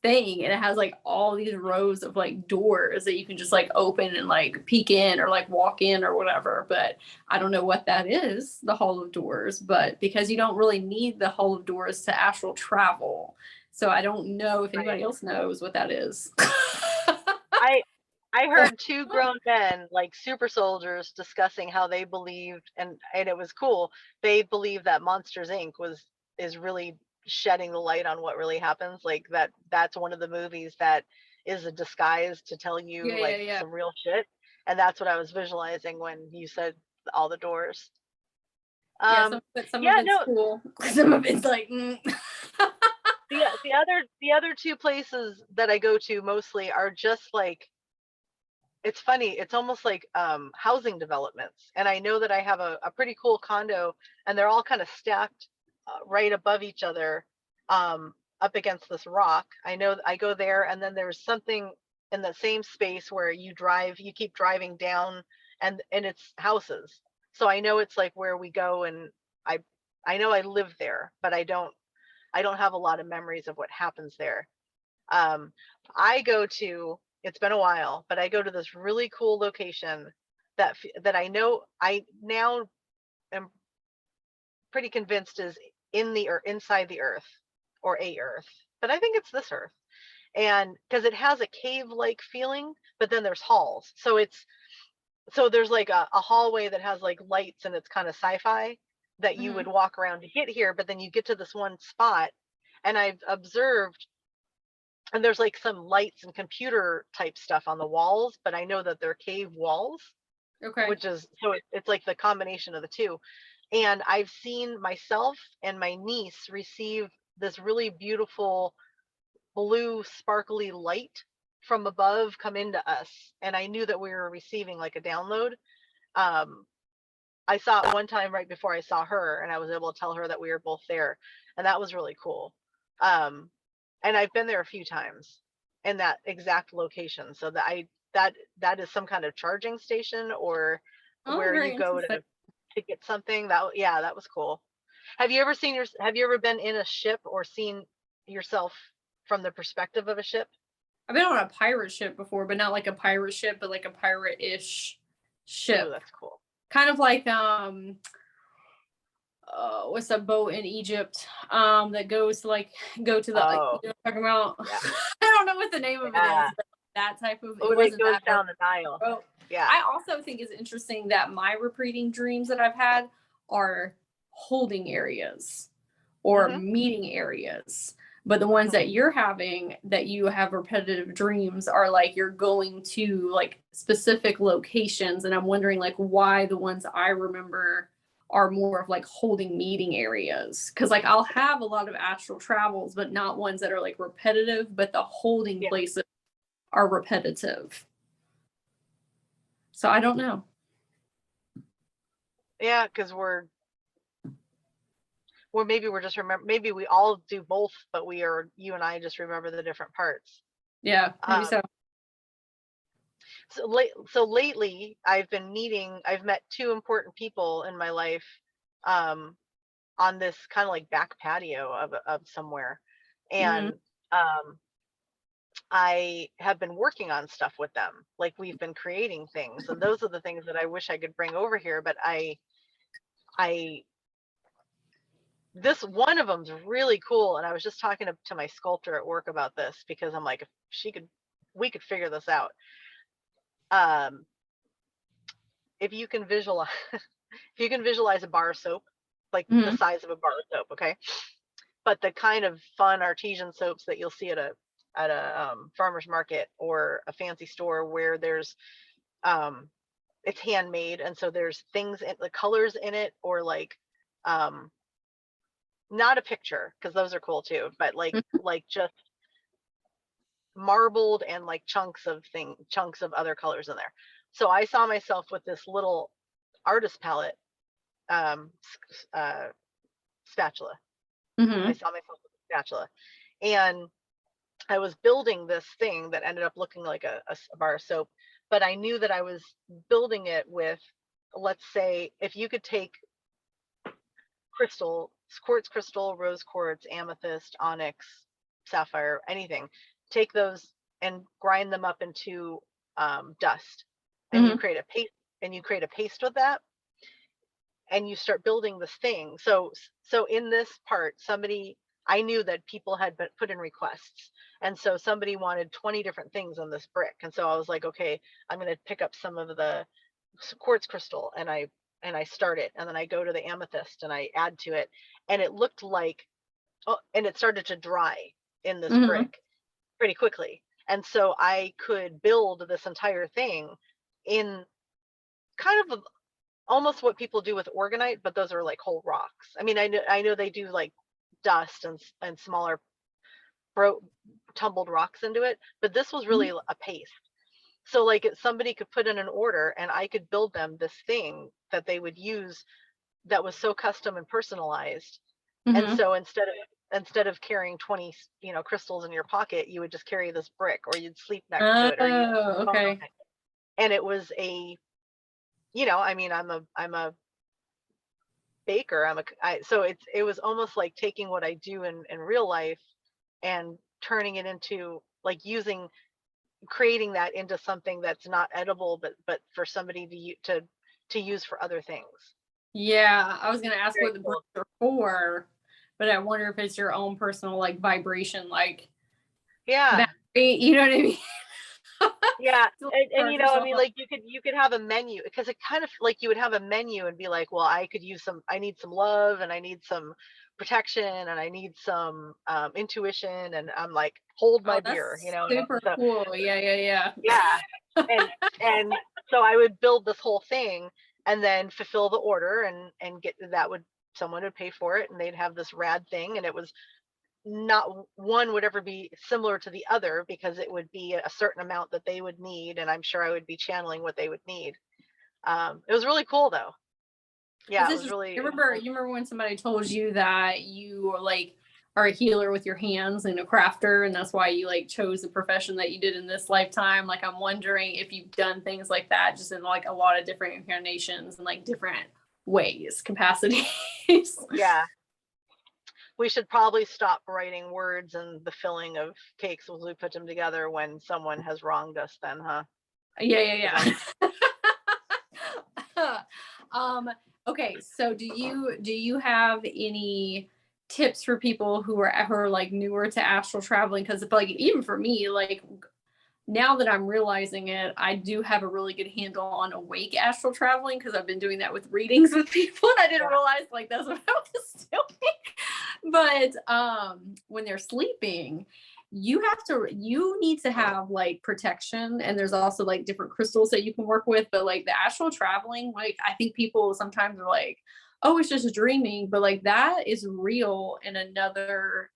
thing, and it has like all these rows of like doors that you can just like open and like peek in or like walk in or whatever. But I don't know what that is, the Hall of Doors, but because you don't really need the Hall of Doors to astral travel. So I don't know if Right. anybody else knows what that is. I I heard two grown men, like super soldiers, discussing how they believed, and it was cool. They believe that Monsters Inc. is really shedding the light on what really happens. Like that's one of the movies that is a disguise to tell Yeah, you yeah, like yeah. some real shit. And that's what I was visualizing when you said all the doors. Yeah, Um, some of yeah, it's no, cool. Some of it's like the other two places that I go to mostly are just like, it's funny, it's almost like housing developments. And I know that I have a pretty cool condo, and they're all kind of stacked right above each other, up against this rock. I know I go there, and then there's something in the same space where you keep driving down, and it's houses. So I know it's like where we go, and I I know I live there, but I don't have a lot of memories of what happens there. Um, I go to, it's been a while, but I go to this really cool location that I know I now am pretty convinced is in the or inside the earth, or a earth, but I think it's this earth. And because it has a cave like feeling, but then there's halls. So there's like a hallway that has like lights, and it's kind of sci-fi, that you would Mhm. walk around to get here, but then you get to this one spot. And I've observed, and there's like some lights and computer type stuff on the walls, but I know that they're cave walls, Okay. which is, so it's like the combination of the two. And I've seen myself and my niece receive this really beautiful blue sparkly light from above come into us, and I knew that we were receiving like a download. um I saw it one time right before I saw her, and I was able to tell her that we were both there, and that was really cool. Um, and I've been there a few times in that exact location, so that is some kind of charging station, or Oh, where very you go interesting. to get something. That was cool. Have you ever been in a ship or seen yourself from the perspective of a ship? I've been on a pirate ship before, but not like a pirate ship, but like a pirate-ish Ooh, ship. that's cool. Kind of like what's that boat in Egypt that goes to like go to the like Oh, you know what I'm talking about? yeah, I don't know what the name of it yeah. is, but that type of Oh, it it wasn't goes that boat. down the Nile. boat. Yeah. I also think it's interesting that my repeating dreams that I've had are holding areas or Mhm. meeting areas. But the ones Mhm. that you're having that you have repetitive dreams are like you're going to like specific locations. And I'm wondering like why the ones I remember are more of like holding meeting areas. Cause like I'll have a lot of astral travels, but not ones that are like repetitive, but the holding Yeah. places are repetitive. So I don't know. Yeah, because maybe we're just maybe we all do both, but you and I just remember the different parts. Yeah, maybe Um, so. so lately I've met two important people in my life, um, on this kind of like back patio of somewhere. Hmm. And um, I have been working on stuff with them. Like we've been creating things, and those are the things that I wish I could bring over here, but I this one of them's really cool, and I was just talking to my sculptor at work about this because I'm like, if we could figure this out. Um, if you can visualize, if you can visualize a bar of soap, like the Hmm. size of a bar of soap, okay, but the kind of fun artesian soaps that you'll see at a farmer's market or a fancy store where there's um, it's handmade, and so there's things in the colors in it, or like um, not a picture because those are cool too, but like just marbled and like chunks of other colors in there. So I saw myself with this little artist palette, um uh spatula. I Hmm. saw myself with a spatula, and I was building this thing that ended up looking like a bar of soap, but I knew that I was building it with, let's say, if you could take crystal, quartz crystal, rose quartz, amethyst, onyx, sapphire, anything, take those and grind them up into dust, and Hmm. you create a paste with that, and you start building this thing. So in this part, I knew that people had been put in requests, and so somebody wanted 20 different things on this brick, and so I was like, okay, I'm going to pick up some of the quartz crystal, and I start it, and then I go to the amethyst and I add to it, and it looked like, oh, and it started to dry in this Hmm. brick pretty quickly, and so I could build this entire thing in kind of almost what people do with orgonite, but those are like whole rocks. I mean, I know they do like dust and smaller bro tumbled rocks into it, but this was really a paste. So like somebody could put in an order and I could build them this thing that they would use that was so custom and personalized. And Hmm. so instead of carrying 20, crystals in your pocket, you would just carry this brick, or you'd sleep next to it, or you'd Oh, phone on okay. it. And it was I mean, I'm a baker. So it was almost like taking what I do in real life and turning it into like creating that into something that's not edible, but for somebody to use for other things. Yeah, I was gonna ask Very what the bricks cool. are for, but I wonder if it's your own personal like vibration, like Yeah. battery. You know what I mean? Yeah. To like, And charge I yourself mean, up. like you could have a menu, because it kind of like you would have a menu and be like, well, I need some love, and I need some protection, and I need some intuition, and I'm like, hold Oh, my beer, that's and super so cool. Yeah, yeah, yeah. yeah. And so I would build this whole thing and then fulfill the order, and get that would someone would pay for it, and they'd have this rad thing, and it was not one would ever be similar to the other, because it would be a certain amount that they would need, and I'm sure I would be channeling what they would need. It was really cool though. It's Yeah, interesting. it was really You remember when somebody told you that you were like are a healer with your hands and a crafter, and that's why you like chose the profession that you did in this lifetime. Like, I'm wondering if you've done things like that just in like a lot of different incarnations and like different ways, capacities. Yeah. We should probably stop writing words and the filling of cakes as we put them together when someone has wronged us then, huh? Yeah. Okay, so do you have any tips for people who are like newer to astral traveling? Because like even for me, like now that I'm realizing it, I do have a really good handle on awake astral traveling because I've been doing that with readings with people, and I didn't realize like that's what I was doing. But when they're sleeping, you need to have like protection, and there's also like different crystals that you can work with. But like the astral traveling, like I think people sometimes are like, oh, it's just dreaming, but like that is real in another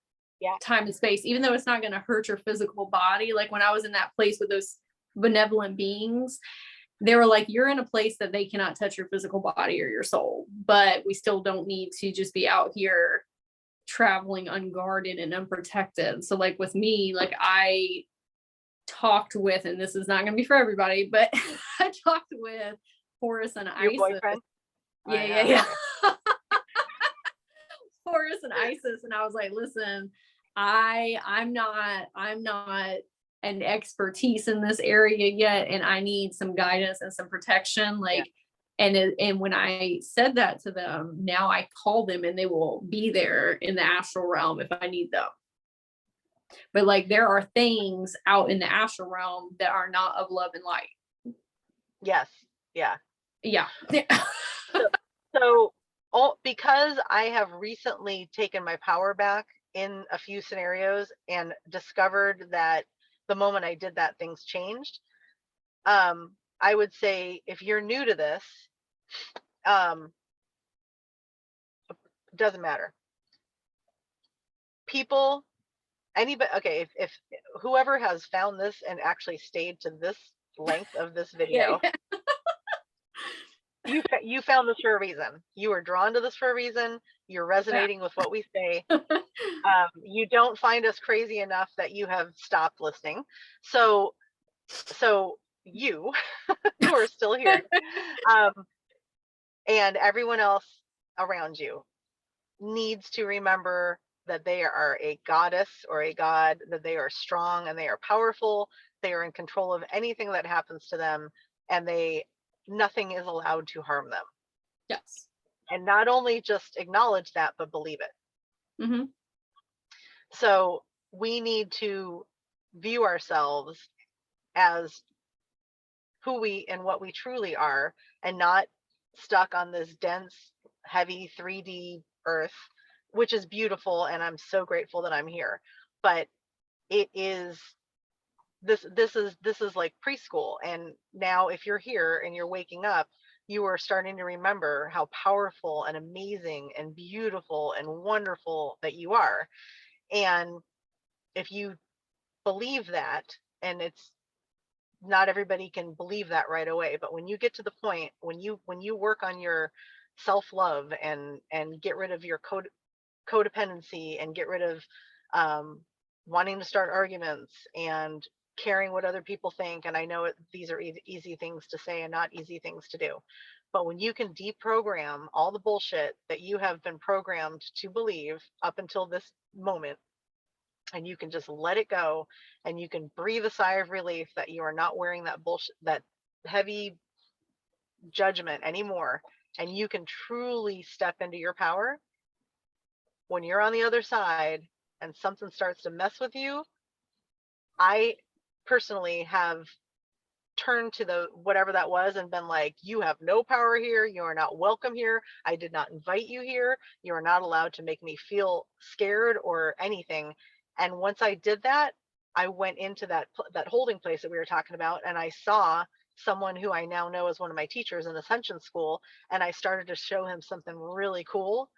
time and space, even though it's not going to hurt your physical body. Like when I was in that place with those benevolent beings, they were like, you're in a place that they cannot touch your physical body or your soul, but we still don't need to just be out here traveling unguarded and unprotected. So like with me, like I talked with, and this is not going to be for everybody, but I talked with Horus and Your Isis. boyfriend? Yeah. Horus and Isis, and I was like, listen, I'm not an expertise in this area yet, and I need some guidance and some protection. Like, and when I said that to them, now I call them and they will be there in the astral realm if I need them. But like there are things out in the astral realm that are not of love and light. Yes. Yeah. So because I have recently taken my power back in a few scenarios and discovered that the moment I did that, things changed. I would say if you're new to this, doesn't matter. People, anybody, okay, if whoever has found this and actually stayed to this length of this video, you found this for a reason. You were drawn to this for a reason. You're resonating with what we say. You don't find us crazy enough that you have stopped listening. So you who are still here, and everyone else around you needs to remember that they are a goddess or a god, that they are strong and they are powerful. They are in control of anything that happens to them, and nothing is allowed to harm them. Yes. And not only just acknowledge that, but believe it. Mm-hmm. So we need to view ourselves as who we and what we truly are, and not stuck on this dense, heavy 3D earth, which is beautiful, and I'm so grateful that I'm here. But it is this is like preschool, and now if you're here and you're waking up, you are starting to remember how powerful and amazing and beautiful and wonderful that you are. And if you believe that, and it's not everybody can believe that right away, but when you get to the point when you work on your self-love and get rid of your codependency and get rid of wanting to start arguments and caring what other people think, and I know these are easy things to say and not easy things to do, but when you can deprogram all the bullshit that you have been programmed to believe up until this moment, and you can just let it go, and you can breathe a sigh of relief that you are not wearing that bullshit, that heavy judgment anymore, and you can truly step into your power. When you're on the other side and something starts to mess with you, I personally have turned to the whatever that was and been like, you have no power here, you are not welcome here, I did not invite you here, you are not allowed to make me feel scared or anything. And once I did that, I went into that holding place that we were talking about, and I saw someone who I now know as one of my teachers in Ascension school, and I started to show him something really cool.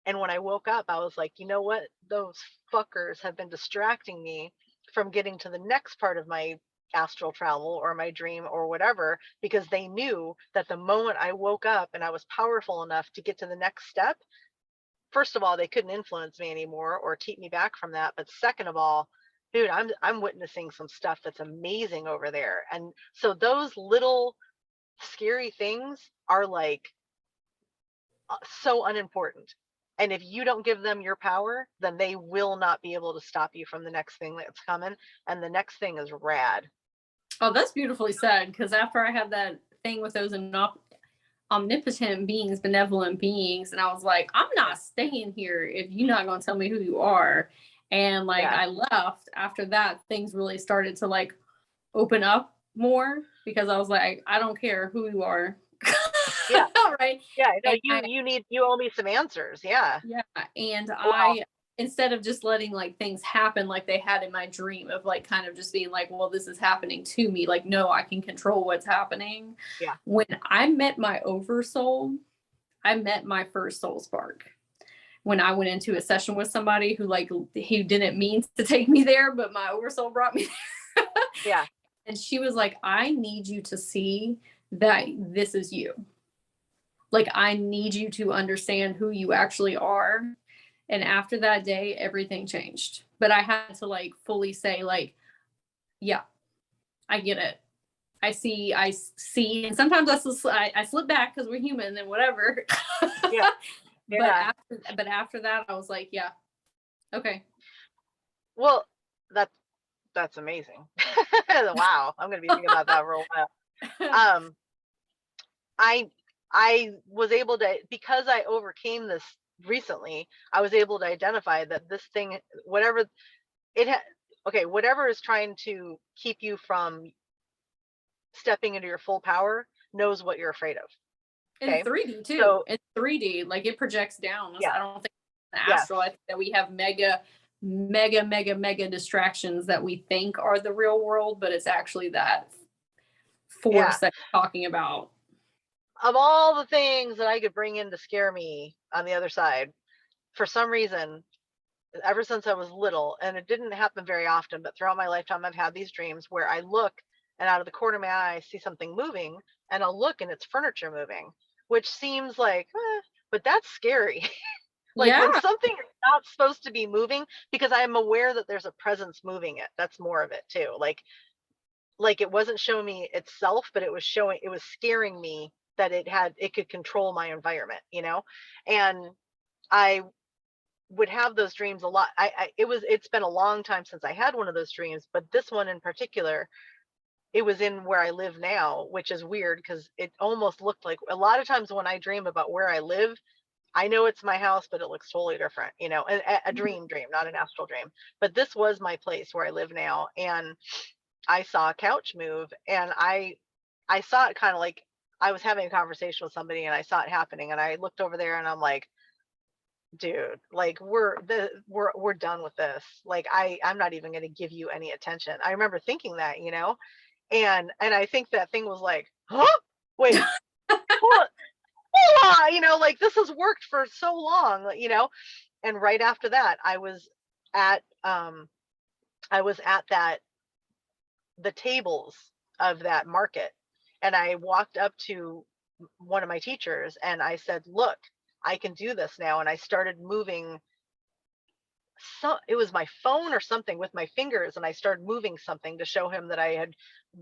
And when I woke up, I was like, you know what? Those fuckers have been distracting me from getting to the next part of my astral travel or my dream or whatever, because they knew that the moment I woke up and I was powerful enough to get to the next step, first of all, they couldn't influence me anymore or keep me back from that. But second of all, dude, I'm witnessing some stuff that's amazing over there. And so those little scary things are like so unimportant. And if you don't give them your power, then they will not be able to stop you from the next thing that's coming. And the next thing is rad. Oh, that's beautifully said. Because after I had that thing with those omnipotent beings, benevolent beings, and I was like, I'm not staying here if you're not going to tell me who you are. And like, Yeah. I left after that. Things really started to like open up more because I was like, I don't care who you are. Yeah. Right. Yeah. No, And you owe me some answers. Yeah. yeah. And Wow. instead of just letting like things happen like they had in my dream of like kind of just being like, well, this is happening to me. Like, no, I can control what's happening. Yeah. When I met my oversoul, I met my first soul spark. When I went into a session with somebody who like, he didn't mean to take me there, but my oversoul brought me there. Yeah. And she was like, I need you to see that this is you. Like, I need you to understand who you actually are. And after that day, everything changed. But I had to like fully say, like, yeah, I get it. I see. And sometimes I slip back because we're human and whatever. Yeah. Yeah. But after that, I was like, yeah, okay. Well, that's amazing. Wow. I'm going to be thinking about that for a while. Um, I was able to, because I overcame this recently, I was able to identify that this thing, whatever it okay, whatever is trying to keep you from stepping into your full power knows what you're afraid of. In Okay. 3D too. So In 3D, like it projects down. yeah. I don't think in Yes. astral, I think that we have mega distractions that we think are the real world, but it's actually that force that you're talking about. Of all the things that I could bring in to scare me on the other side, for some reason, ever since I was little, and it didn't happen very often, but throughout my lifetime, I've had these dreams where I look and out of the corner of my eye, I see something moving, and I'll look and it's furniture moving, which seems like, but that's scary. Like Yeah. when something is not supposed to be moving, because I'm aware that there's a presence moving it. That's more of it too. Like it wasn't showing me itself, but it was scaring me that it could control my environment, and I would have those dreams a lot. It's been a long time since I had one of those dreams, but this one in particular, it was in where I live now, which is weird because it almost looked like, a lot of times when I dream about where I live, I know it's my house, but it looks totally different, a dream, not an astral dream. But this was my place where I live now. And I saw a couch move, and I saw it kind of like I was having a conversation with somebody and I saw it happening, and I looked over there and I'm like, dude, like we're done with this. Like I'm not even going to give you any attention. I remember thinking that, and I think that thing was like, huh? Wait, what? Like this has worked for so long, and right after that I was at that the tables of that market, and I walked up to one of my teachers and I said, look, I can do this now. And I started moving, so it was my phone or something with my fingers, and I started moving something to show him that I had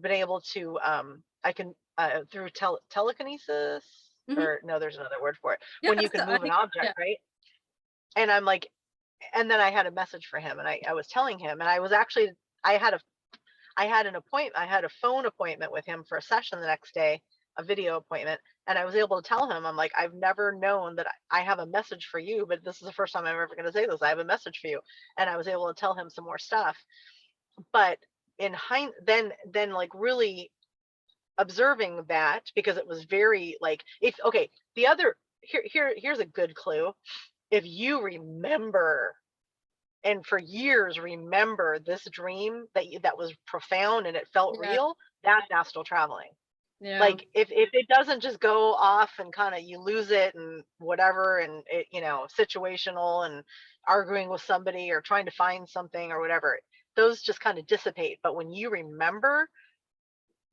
been able to I can through telekinesis, or no, there's another word for it, when you can move an object, right? And I'm like, and then I had a message for him, and I was telling him, and I was actually, I had a phone appointment with him for a session the next day, a video appointment. And I was able to tell him, I'm like, I've never known that I have a message for you, but this is the first time I'm ever going to say this. I have a message for you. And I was able to tell him some more stuff. But in then like really observing that, because it was very like, here's a good clue. If you remember, and for years remember this dream that was profound and it felt real, that's astral traveling. Yeah. Like if it doesn't just go off and kind of you lose it and whatever, and it, situational and arguing with somebody or trying to find something or whatever, those just kind of dissipate. But when you remember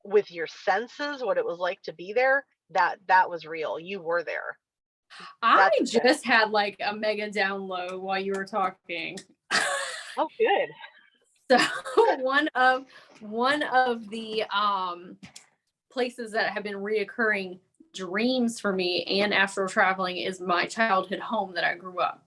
with your senses what it was like to be there, that was real. You were there. I That's intense. just had like a mega download while you were talking. Oh, good. So one of the places that have been reoccurring dreams for me and astral traveling is my childhood home that I grew up.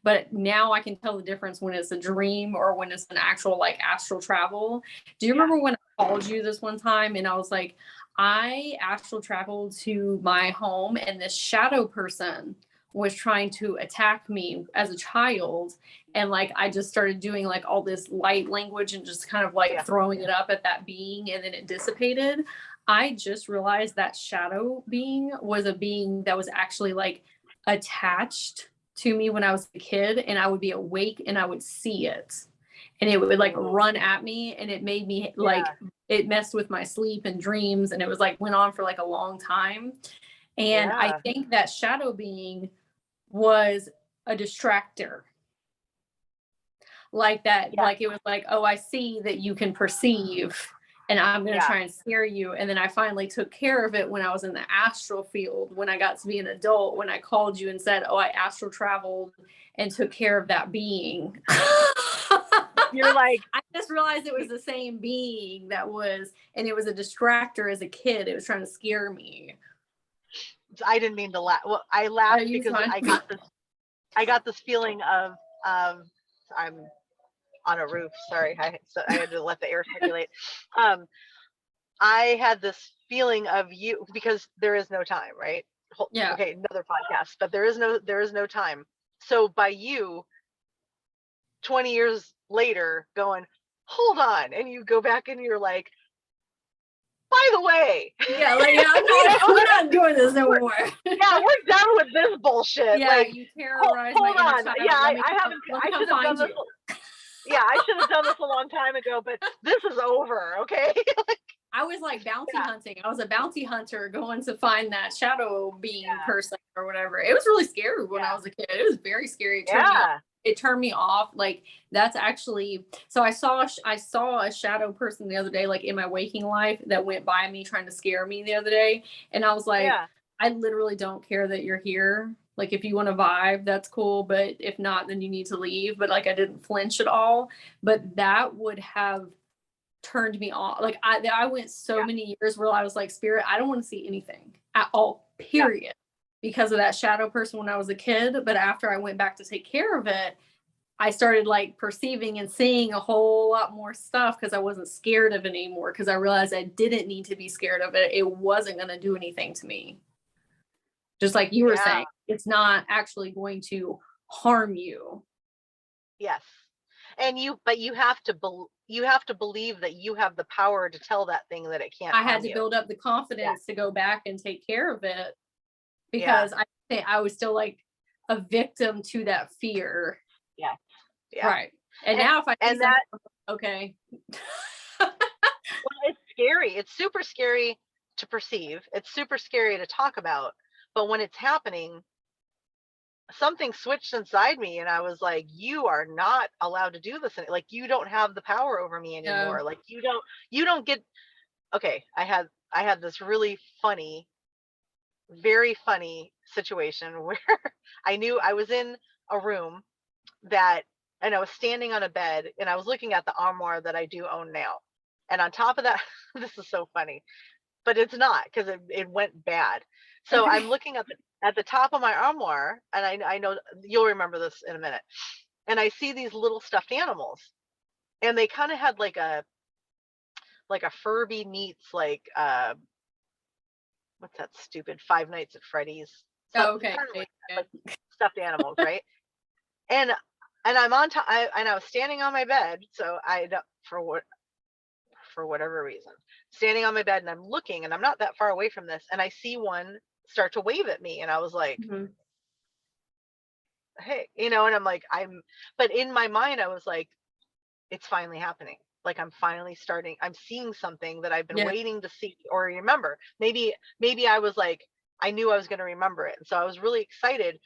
But now I can tell the difference when it's a dream or when it's an actual like astral travel. Do you remember when I called you this one time and I was like, I astral traveled to my home and this shadow person was trying to attack me as a child, and like I just started doing like all this light language and just kind of like throwing it up at that being, and then it dissipated. I just realized that shadow being was a being that was actually like attached to me when I was a kid, and I would be awake and I would see it, and it would like run at me, and it made me like it messed with my sleep and dreams, and it was like went on for like a long time. And I think that shadow being was a distractor, like that, like it was like, oh, I see that you can perceive and I'm going to try and scare you. And then I finally took care of it when I was in the astral field, when I got to be an adult, when I called you and said, oh, I astral traveled and took care of that being. You're like, I just realized it was the same being that was, and it was a distractor as a kid. It was trying to scare me. I didn't mean to laugh. Well, I laughed because I got this feeling of I'm on a roof. Sorry, so I had to let the air circulate. I had this feeling of you because there is no time, right? Yeah. Okay, another podcast, but there is no time. So by you, 20 years later, going, hold on, and you go back and you're like, by the way, yeah, like we're not doing this no more. Yeah, we're done with this bullshit. Yeah, like, you terrorize hold my on. child. Yeah, I should have done this. Yeah, I should have done this a long time ago, but this is over, okay? I was like bounty hunting. I was a bounty hunter going to find that shadow being person or whatever. It was really scary when I was a kid. It was very scary. It turned me off. Like that's actually, so I saw a shadow person the other day, like in my waking life, that went by me trying to scare me the other day. And I was like, I literally don't care that you're here. Like if you want to vibe, that's cool. But if not, then you need to leave. But like I didn't flinch at all. But that would have turned me off. Like I went so many years where I was like, spirit, I don't want to see anything at all, period. Because of that shadow person when I was a kid. But after I went back to take care of it, I started like perceiving and seeing a whole lot more stuff because I wasn't scared of it anymore, because I realized I didn't need to be scared of it. It wasn't going to do anything to me. Just like you were saying, it's not actually going to harm you. Yes. And you have to believe that you have the power to tell that thing that it can't. I had to build up the confidence to go back and take care of it, because I think I was still like a victim to that fear. Yeah. Right. And now if I see that, okay. Well, it's scary. It's super scary to perceive. It's super scary to talk about. But when it's happening, something switched inside me, and I was like, you are not allowed to do this. Like, you don't have the power over me anymore. Like you don't get. Okay, I had this really funny, very funny situation where I knew I was in a room and I was standing on a bed, and I was looking at the armoire that I do own now. And on top of that, this is so funny, but it's not, because it went bad. So I'm looking at the top of my armoire, and I know you'll remember this in a minute. And I see these little stuffed animals, and they kind of had like a Furby meets like what's that stupid Five Nights at Freddy's? Okay. Like stuffed animals, right? And I'm on top, and I was standing on my bed, so I don't, for whatever reason, standing on my bed, and I'm looking, and I'm not that far away from this, and I see one start to wave at me, and I was like, hey, and I'm like, but in my mind, I was like, it's finally happening. Like I'm seeing something that I've been waiting to see or remember. Maybe I was like, I knew I was going to remember it. And so I was really excited.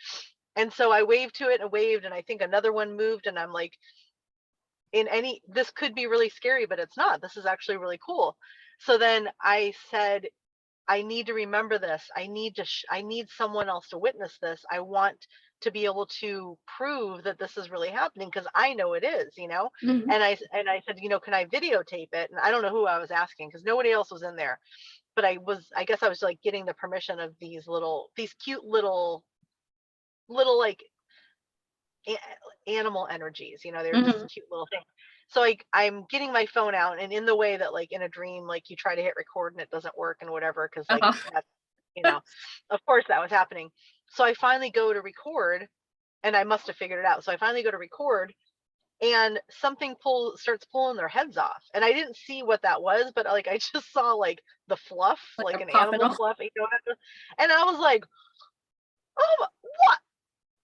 And so I waved to it and waved, and I think another one moved, and I'm like, this could be really scary, but it's not. This is actually really cool. So then I said, I need to remember this. I need someone else to witness this. I want to be able to prove that this is really happening because I know it is, you know. Mhm. And I said, you know, can I videotape it? And I don't know who I was asking because nobody else was in there. But I guess I was like getting the permission of these cute little like animal energies, you know, they're just Mhm. cute little things. So I'm getting my phone out, and in the way that like in a dream, like you try to hit record and it doesn't work and whatever, because like Uh-huh. that's, you know, of course that was happening. So I finally go to record, and I must have figured it out. So I finally go to record, and something starts pulling their heads off, and I didn't see what that was, but like I just saw like the fluff, Like like they're an popping animal off. fluff, you know, and I was like, oh,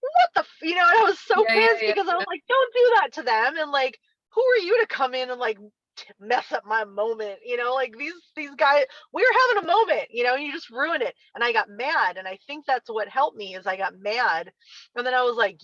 what the you know, and I was so Yeah, yeah, pissed yeah, because I was yeah. like, don't do that to them, and like, who are you to come in and like mess up my moment, you know, like these guys, we were having a moment, you know, and you just ruined it. And I got mad, and I think that's what helped me is I got mad, and then I was like,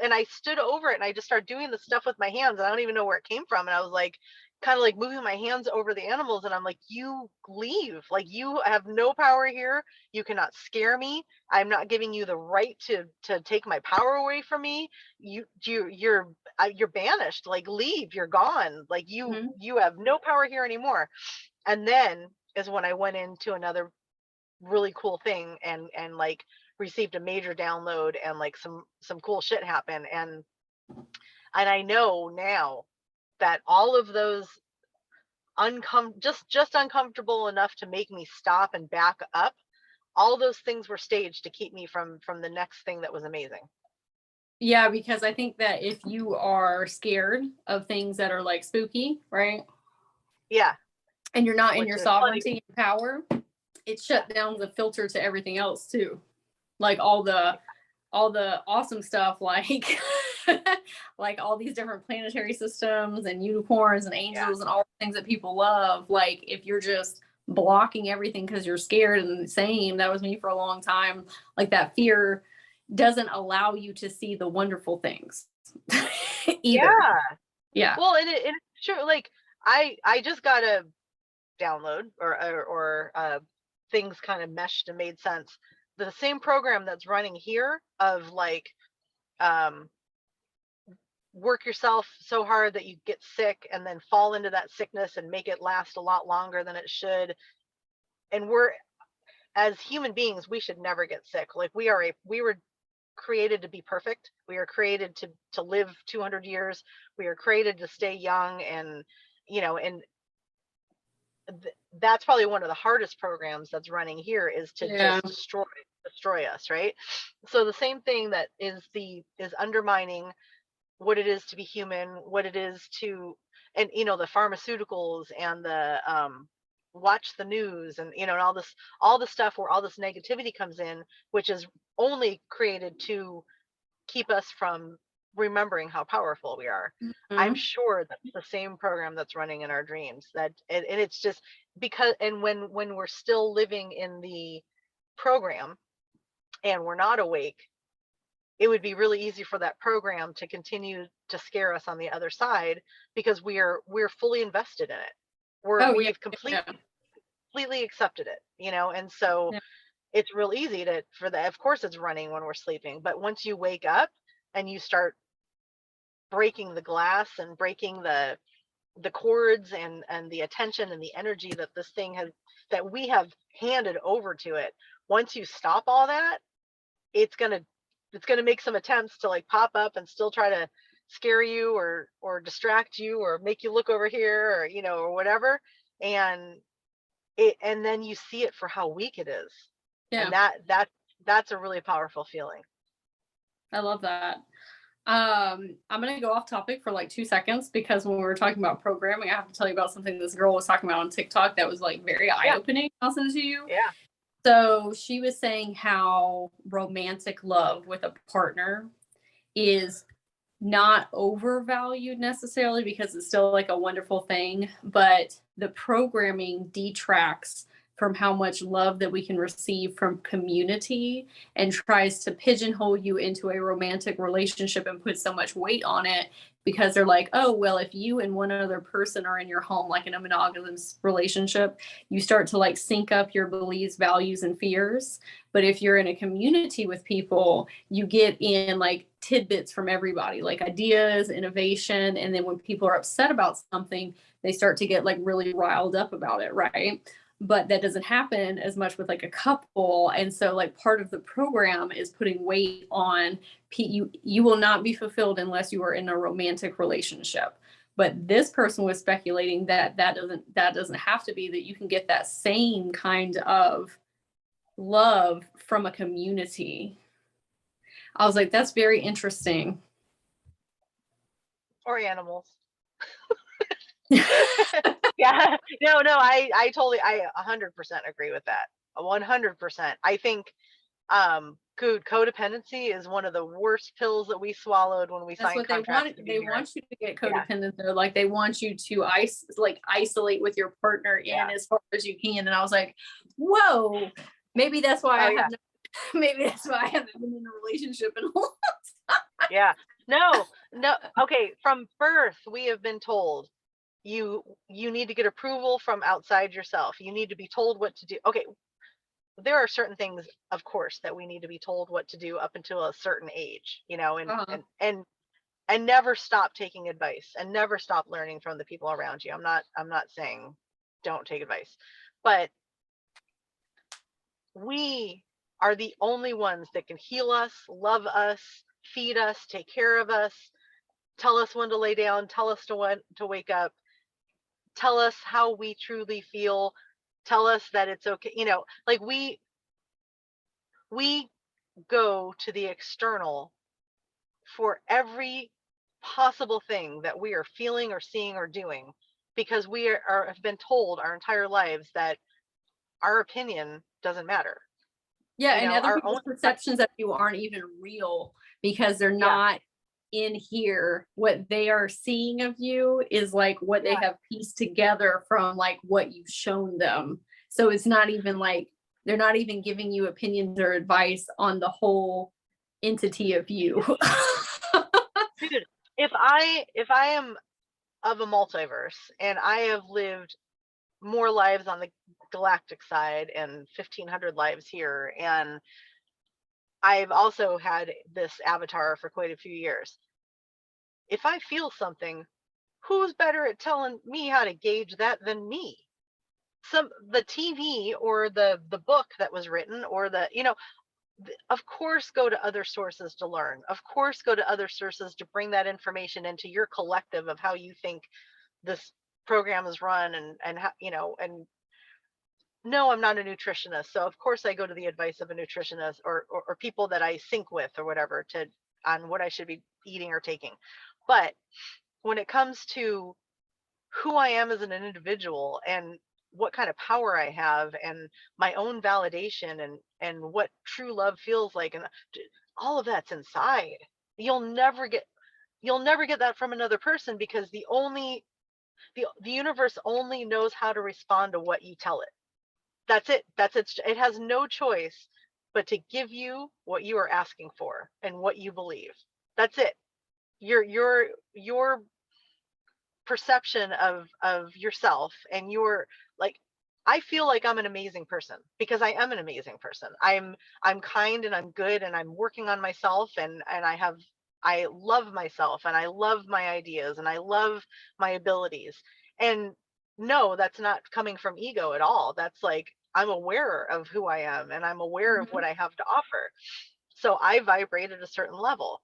and I stood over it, and I just started doing the stuff with my hands, and I don't even know where it came from, and I was like kind of like moving my hands over the animals, and I'm like, you leave, like you have no power here, you cannot scare me, I'm not giving you the right to take my power away from me. You're banished. Like leave. You're gone. Like Mhm. you have no power here anymore. And then is when I went into another really cool thing and like received a major download and like some cool shit happened. And I know now that all of those just uncomfortable enough to make me stop and back up, all those things were staged to keep me from the next thing that was amazing. Yeah, because I think that if you are scared of things that are like spooky, right? Yeah, And you're not in which your is funny. sovereignty and power, it shut down the filter to everything else too. Like all the awesome stuff like like all these different planetary systems and unicorns and Yeah, angels and all the things that people love. Like if you're just blocking everything because you're scared, and same, that was me for a long time. Like that fear doesn't allow you to see the wonderful things either. yeah. Yeah. Well, and sure, like I just got a download or things kind of meshed and made sense. The same program that's running here of like um work yourself so hard that you get sick and then fall into that sickness and make it last a lot longer than it should. And we're as human beings, we should never get sick. Like we were created to be perfect. We are created to live 200 years. We are created to stay young, and you know, and that's probably one of the hardest programs that's running here is to Yeah. just destroy us, right? So the same thing that is undermining what it is to be human, what it is to, and you know, the pharmaceuticals and the watch the news, and you know, and all the stuff where all this negativity comes in, which is only created to keep us from remembering how powerful we are. I'm Mhm. sure that's the same program that's running in our dreams, that and it's just because, and when we're still living in the program and we're not awake, it would be really easy for that program to continue to scare us on the other side because we're fully invested in it. Oh yeah. We've Yeah. completely accepted it, you know, and so Yeah. it's real easy to for that. Of course it's running when we're sleeping, but once you wake up and you start breaking the glass and breaking the cords and the attention and the energy that this thing has, that we have handed over to it, once you stop all that, it's gonna make some attempts to like pop up and still try to scare you or distract you or make you look over here or you know or whatever, and and then you see it for how weak it is, and Yeah. that's a really powerful feeling. I love that. I'm gonna go off topic for like 2 seconds because when we were talking about programming, I have to tell you about something this girl was talking about on TikTok that was like very Yeah, eye-opening. I'll send it to you. yeah, So she was saying how romantic love with a partner is not overvalued necessarily because it's still like a wonderful thing, but the programming detracts from how much love that we can receive from community and tries to pigeonhole you into a romantic relationship and put so much weight on it because they're like, oh, well, if you and one other person are in your home, like in a monogamous relationship, you start to like sync up your beliefs, values, and fears. But if you're in a community with people, you get in like tidbits from everybody, like ideas, innovation. And then when people are upset about something, they start to get like really riled up about it, right? But that doesn't happen as much with like a couple. And so like part of the program is putting weight on you will not be fulfilled unless you are in a romantic relationship. But this person was speculating that that doesn't have to be, that you can get that same kind of love from a community. I was like, that's very interesting. Or animals. Yeah, no, I totally, I 100% agree with that. 100%. I think codependency is one of the worst pills that we swallowed when we That's signed what they contracts. want. They want you to get Yeah. codependent. Though, like they want you to isolate with your partner in as far as you can. And I was like, whoa, maybe that's why I have. Maybe that's why I haven't been in a relationship in a long time. Yeah. No. Okay. From birth, we have been told you need to get approval from outside yourself. You need to be told what to do. Okay. There are certain things, of course, that we need to be told what to do up until a certain age, you know, and never stop taking advice and never stop learning from the people around you. I'm not saying don't take advice, but we are the only ones that can heal us, love us, feed us, take care of us, tell us when to lay down, tell us to wake up, tell us how we truly feel, tell us that it's okay. You know, like we go to the external for every possible thing that we are feeling or seeing or doing, because we have been told our entire lives that our opinion doesn't matter. Yeah, and other people's perceptions of you aren't even real because they're not in here. What they are seeing of you is like what they have pieced together from like what you've shown them. So it's not even like they're not even giving you opinions or advice on the whole entity of you. Dude, if I am of a multiverse and I have lived more lives on the galactic side and 1,500 lives here, and I've also had this avatar for quite a few years. If I feel something, who's better at telling me how to gauge that than me? The TV or the book that was written, or the, you know, of course go to other sources to learn. Of course go to other sources to bring that information into your collective of how you think this program is run, and how, you know. And no, I'm not a nutritionist, so of course I go to the advice of a nutritionist or people that I sync with or whatever on what I should be eating or taking. But when it comes to who I am as an individual and what kind of power I have and my own validation and what true love feels like, and all of that's inside. You'll never get that from another person, because the universe only knows how to respond to what you tell it. That's it. It has no choice but to give you what you are asking for and what you believe. That's it. Your perception of yourself, and your, like, I feel like I'm an amazing person because I am an amazing person. I'm kind and I'm good and I'm working on myself, and I love myself and I love my ideas and I love my abilities. And no, that's not coming from ego at all. That's like, I'm aware of who I am and I'm aware of what I have to offer. So I vibrate at a certain level.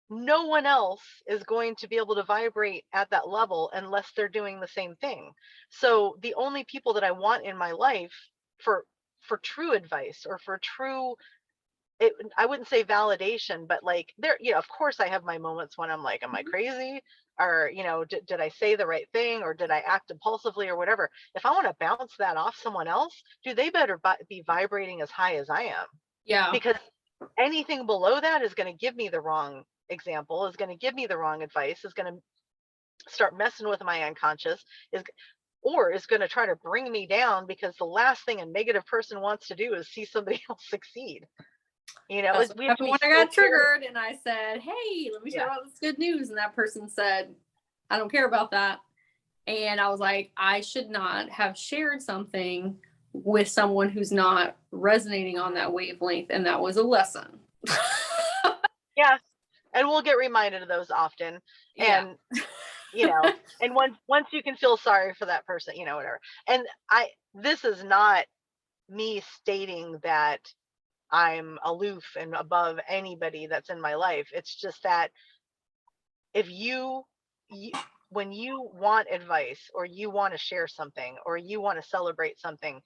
No one else is going to be able to vibrate at that level unless they're doing the same thing. So the only people that I want in my life for true advice or for true, I wouldn't say validation, but like, there, you know, of course I have my moments when I'm like, am I crazy? Or, you know, did I say the right thing, or did I act impulsively or whatever? If I want to bounce that off someone else, they better be vibrating as high as I am. Yeah. Because anything below that is going to give me the wrong example, is going to give me the wrong advice, is going to start messing with my unconscious. Is or is going to try to bring me down, because the last thing a negative person wants to do is see somebody else succeed. You know, That's what we have to happened be when I so got triggered and I said, hey, let me tell you about this good news. And that person said, I don't care about that. And I was like, I should not have shared something with someone who's not resonating on that wavelength. And that was a lesson. Yeah. And we'll get reminded of those often. And, you know, and once you can feel sorry for that person, you know, whatever. And this is not me stating that I'm aloof and above anybody that's in my life. It's just that if you when you want advice, or you want to share something, or you want to celebrate something,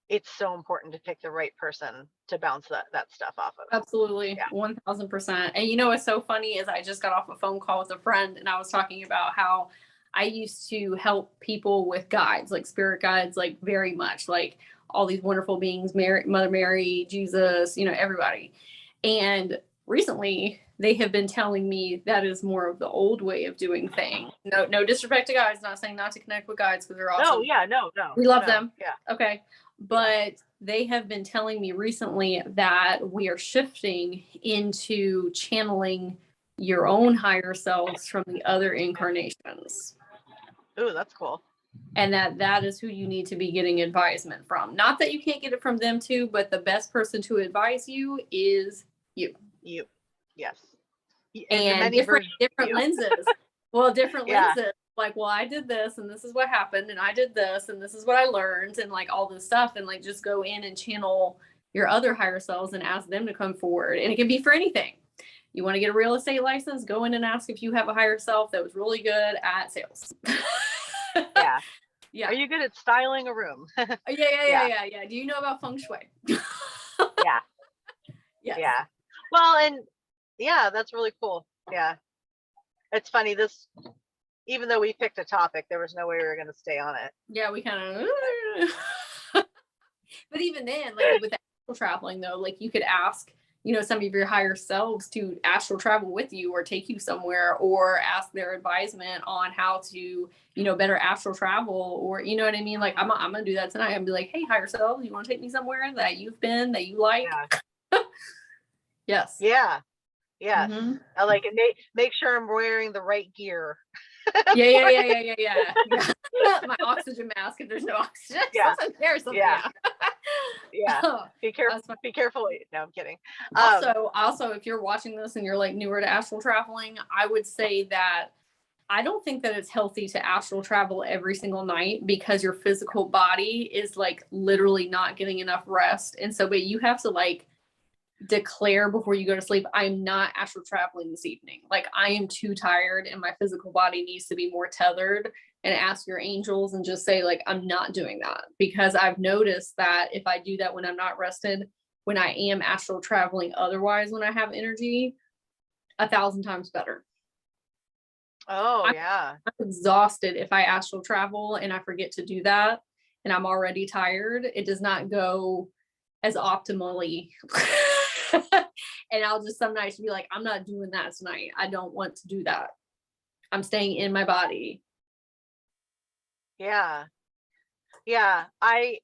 it's so important to pick the right person to bounce that stuff off of. Absolutely. 1000%. And you know what's so funny is I just got off a phone call with a friend, and I was talking about how I used to help people with guides, like spirit guides, like very much, like all these wonderful beings, Mary, Mother Mary, Jesus, you know, everybody. And recently they have been telling me that is more of the old way of doing things. No disrespect to guides, not saying not to connect with guides, because they're awesome. No, we love them. Yeah. Okay. But they have been telling me recently that we are shifting into channeling your own higher selves from the other incarnations. Ooh, that's cool. And that is who you need to be getting advisement from. Not that you can't get it from them too, but the best person to advise you is you. You. Yes. And different lenses. Well, different lenses. Like, well, I did this and this is what happened, and I did this and this is what I learned, and like all this stuff, and like just go in and channel your other higher selves and ask them to come forward. And it can be for anything. You want to get a real estate license, go in and ask if you have a higher self that was really good at sales. Yeah. Yeah. Are you good at styling a room? Yeah. Do you know about feng shui? Yeah. Yes. Yeah. Well, and yeah, that's really cool. Yeah. It's funny, even though we picked a topic, there was no way we were going to stay on it. Yeah, we kind of. But even then, like with astral traveling, though, like you could ask, you know, some of your higher selves to astral travel with you or take you somewhere, or ask their advisement on how to, you know, better astral travel, or, you know what I mean? Like, I'm going to do that tonight. I'm be like, hey, higher self, you want to take me somewhere that you've been, that you like? Yeah. Yes. Yeah. Yes. Mm-hmm. I like it. Make sure I'm wearing the right gear. Yeah. My oxygen mask, if there's no oxygen. Yeah. There's something. Yeah. Be careful. Be careful. No, I'm kidding. Also, if you're watching this and you're like newer to astral traveling, I would say that I don't think that it's healthy to astral travel every single night, because your physical body is like literally not getting enough rest. And so, but you have to like declare before you go to sleep, I'm not astral traveling this evening. Like, I am too tired and my physical body needs to be more tethered, and ask your angels and just say, like, I'm not doing that. Because I've noticed that if I do that when I'm not rested, when I am astral traveling otherwise, when I have energy, 1,000 times better. Oh, yeah. I'm exhausted if I astral travel and I forget to do that and I'm already tired. It does not go as optimally. And I'll just some nights be like, I'm not doing that tonight. I don't want to do that. I'm staying in my body. Yeah. Yeah. I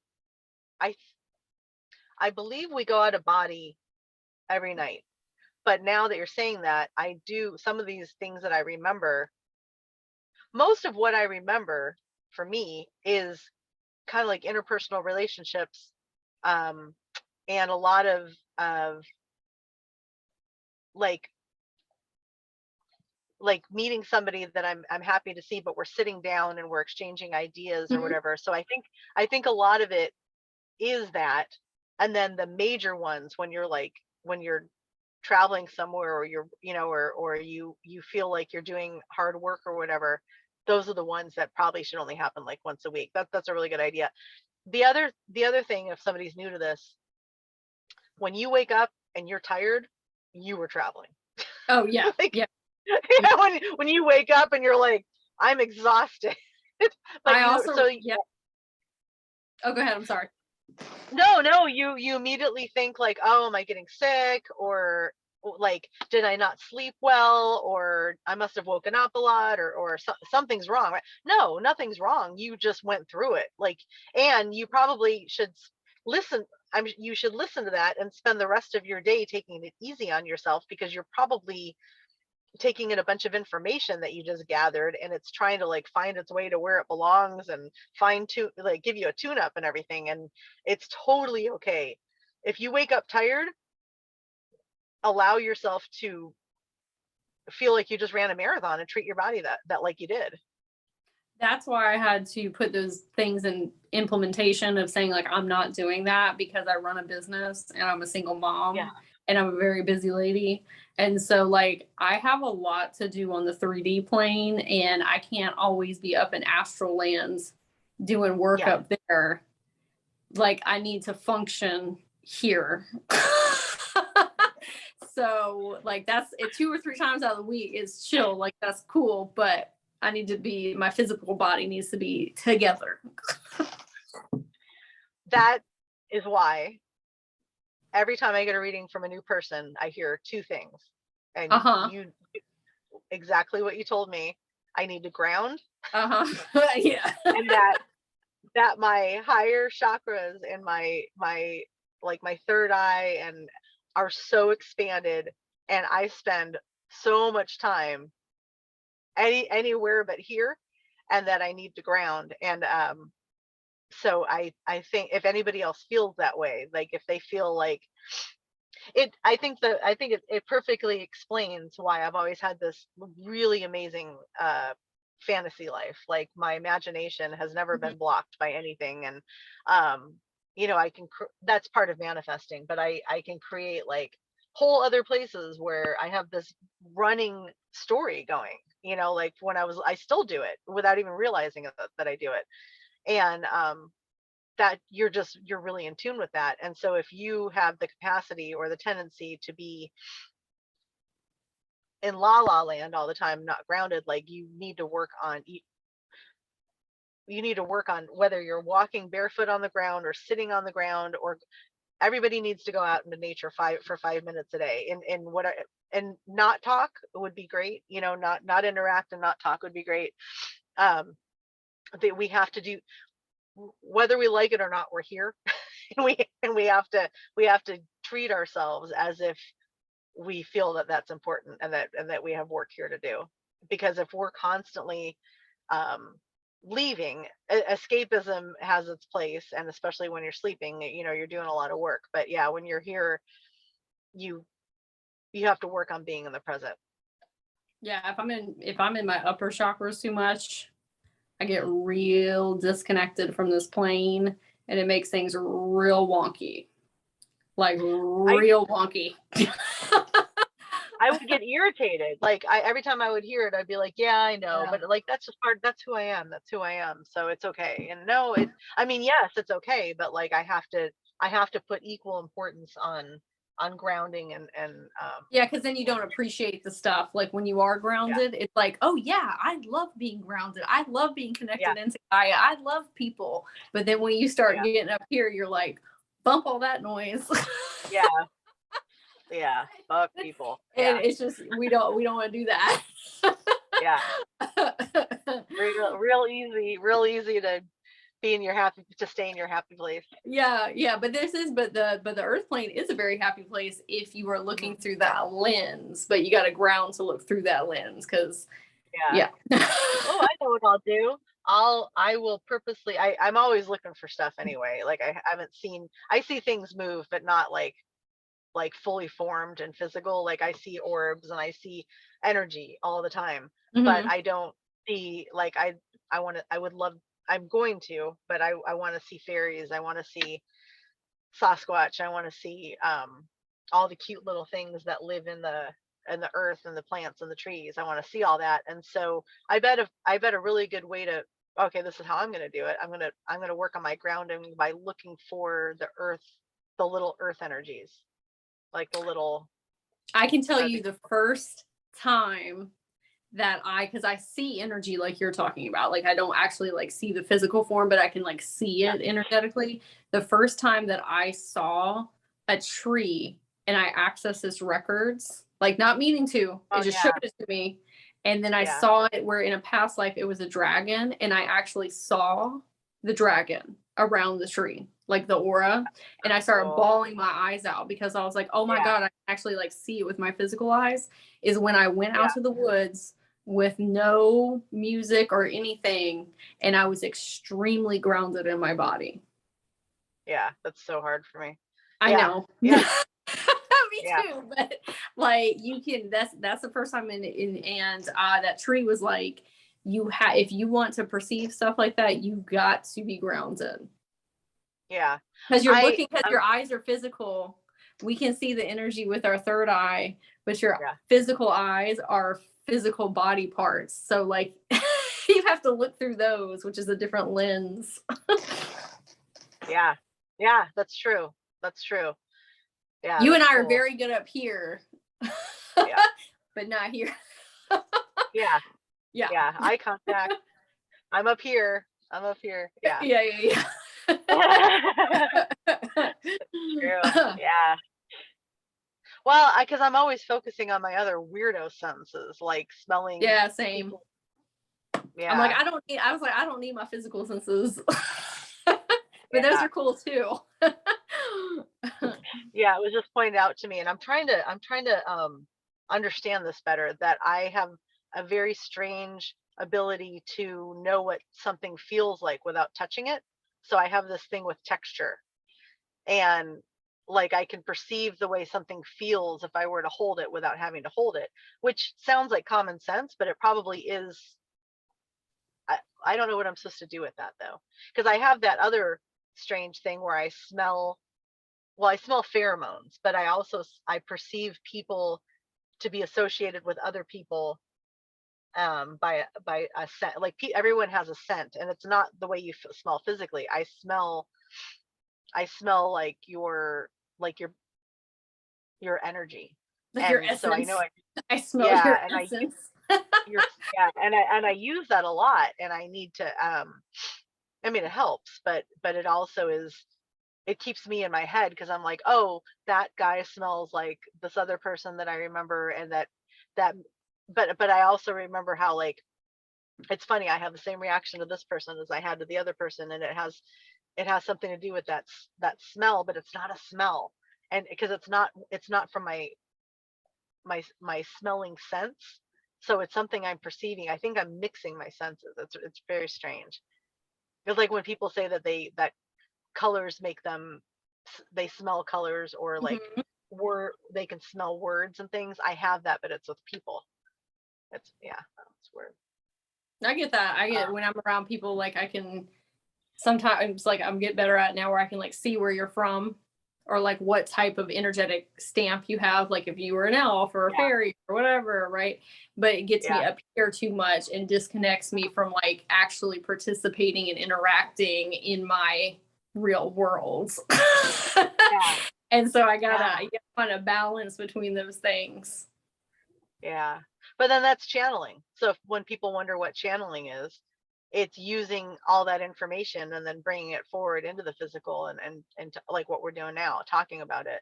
believe we go out of body every night. But now that you're saying that, I do some of these things that I remember. Most of what I remember for me is kind of like interpersonal relationships, and a lot of like meeting somebody that I'm happy to see, but we're sitting down and we're exchanging ideas or whatever. So I think a lot of it is that. And then the major ones, when you're traveling somewhere, or you're, you know, or you feel like you're doing hard work or whatever, those are the ones that probably should only happen like once a week. That's a really good idea. The other thing, if somebody's new to this, when you wake up and you're tired, you were traveling. Oh yeah. Yeah, when you wake up and you're like, I'm exhausted. Oh, go ahead. I'm sorry. No, you immediately think like, oh, am I getting sick, or like, did I not sleep well, or I must have woken up a lot, or something's wrong, right? No, nothing's wrong. You just went through it. Like, and you probably should listen. You should listen to that and spend the rest of your day taking it easy on yourself, because you're probably taking in a bunch of information that you just gathered, and it's trying to like find its way to where it belongs, and like give you a tune up and everything. And it's totally okay if you wake up tired. Allow yourself to feel like you just ran a marathon and treat your body that like you did. That's why I had to put those things in implementation of saying like, I'm not doing that, because I run a business and I'm a single mom. Yeah. And I'm a very busy lady. And so like I have a lot to do on the 3D plane, and I can't always be up in astral lands doing work up there. Like I need to function here. So like that's it, 2 or 3 times out of the week is chill. Like that's cool, but I need to be, my physical body needs to be together. That is why every time I get a reading from a new person, I hear 2 things. And you exactly what you told me. I need to ground. Yeah. And that my higher chakras and my like my third eye and are so expanded, and I spend so much time anywhere but here, and that I need to ground. And so I think if anybody else feels that way, like if they feel like it, I think it perfectly explains why I've always had this really amazing fantasy life. Like my imagination has never been blocked by anything. And you know, that's part of manifesting, but I can create like whole other places where I have this running story going, you know, like when I still do it without even realizing that I do it. And that you're really in tune with that. And so if you have the capacity or the tendency to be in la la land all the time, not grounded, like you need to work on whether you're walking barefoot on the ground or sitting on the ground, or everybody needs to go out into nature for 5 minutes a day, and not talk would be great, you know, not interact and not talk would be great. That we have to do, whether we like it or not, we're here. and we have to treat ourselves as if we feel that that's important, and that we have work here to do. Because if we're constantly leaving, escapism has its place, and especially when you're sleeping, you know, you're doing a lot of work. But yeah, when you're here, you have to work on being in the present. Yeah, if I'm in my upper chakras too much, I get real disconnected from this plane, and it makes things real wonky. Like real wonky. I would get irritated. Like every time I would hear it, I'd be like, yeah, I know, but like that's just part. That's who I am. That's who I am. So it's okay. And no, I mean, yes, it's okay, but like I have to put equal importance on grounding and yeah, because then you don't appreciate the stuff. Like when you are grounded, it's like, oh yeah, I love being grounded. I love being connected into Gaia. I love people. But then when you start getting up here, you're like, bump all that noise. Yeah, fuck people. And it's just we don't want to do that. Yeah. real easy to be in your stay in your happy place. Yeah, but the earth plane is a very happy place if you are looking through that lens, but you got to ground to look through that lens, because oh, I know what I'll do. I will purposely, I'm always looking for stuff anyway. Like I see things move, but not like fully formed and physical. Like I see orbs and I see energy all the time, but I don't see like I'm going to, but I want to see fairies. I want to see Sasquatch. I want to see all the cute little things that live in the earth and the plants and the trees. I want to see all that. And so I bet a really good way to, okay, this is how I'm going to do it. I'm going to work on my grounding by looking for the little earth energies. Like the little, I can tell you the first time that because I see energy like you're talking about. Like I don't actually like see the physical form, but I can like see it energetically. The first time that I saw a tree and I accessed his records, like not meaning to. It Oh just yeah. showed it to me. And then I Yeah. saw it where in a past life it was a dragon, and I actually saw the dragon around the tree, like the aura. And I started Cool. bawling my eyes out because I was like, oh my Yeah. God, I can actually like see it with my physical eyes. Is when I went Yeah. out to the woods with no music or anything, and I was extremely grounded in my body. Yeah. That's so hard for me. I Yeah. know. Yeah. Me Yeah. too. But like you can that's the first time in and that tree was like if you want to perceive stuff like that, you got to be grounded. Yeah. Because your eyes are physical. We can see the energy with our third eye, but your physical eyes are physical body parts. So like you have to look through those, which is a different lens. Yeah. Yeah, that's true. That's true. Yeah. You and I cool. are very good up here. Yeah. But not here. Yeah. Yeah. Yeah. Eye contact. I'm up here. I'm up here. Yeah. Yeah. True. Yeah. Well, because I'm always focusing on my other weirdo senses, like smelling. Yeah, same. People. Yeah. I'm like, I don't need my physical senses. But those are cool too. Yeah, it was just pointed out to me, and I'm trying to understand this better, that I have a very strange ability to know what something feels like without touching it. So I have this thing with texture, and like I can perceive the way something feels if I were to hold it without having to hold it, which sounds like common sense, but it probably is. I don't know what I'm supposed to do with that though, because I have that other strange thing where I smell pheromones, but I perceive people to be associated with other people by a scent. Like everyone has a scent, and it's not the way you smell physically. I smell like your energy, like and your essence. so I know I smell your essence. And I use that a lot, and I need to I mean, it helps, but it also it keeps me in my head, because I'm like, oh, that guy smells like this other person that I remember, and that but I also remember how, like, it's funny, I have the same reaction to this person as I had to the other person, and it has something to do with that smell, but it's not a smell, and because it's not from my smelling sense, so it's something I'm perceiving. I think I'm mixing my senses. It's very strange. It's like when people say that colors make them, they smell colors, or like they can smell words and things. I have that, but it's with people. It's weird. I get that. I get when I'm around people, like I can sometimes, like I'm getting better at it now, where I can like see where you're from, or like what type of energetic stamp you have, like if you were an elf or a fairy or whatever, right? But it gets me up here too much and disconnects me from like actually participating and interacting in my real worlds. And so I gotta find a balance between those things. Yeah, but then that's channeling. So when people wonder what channeling is, it's using all that information and then bringing it forward into the physical, and like what we're doing now, talking about it.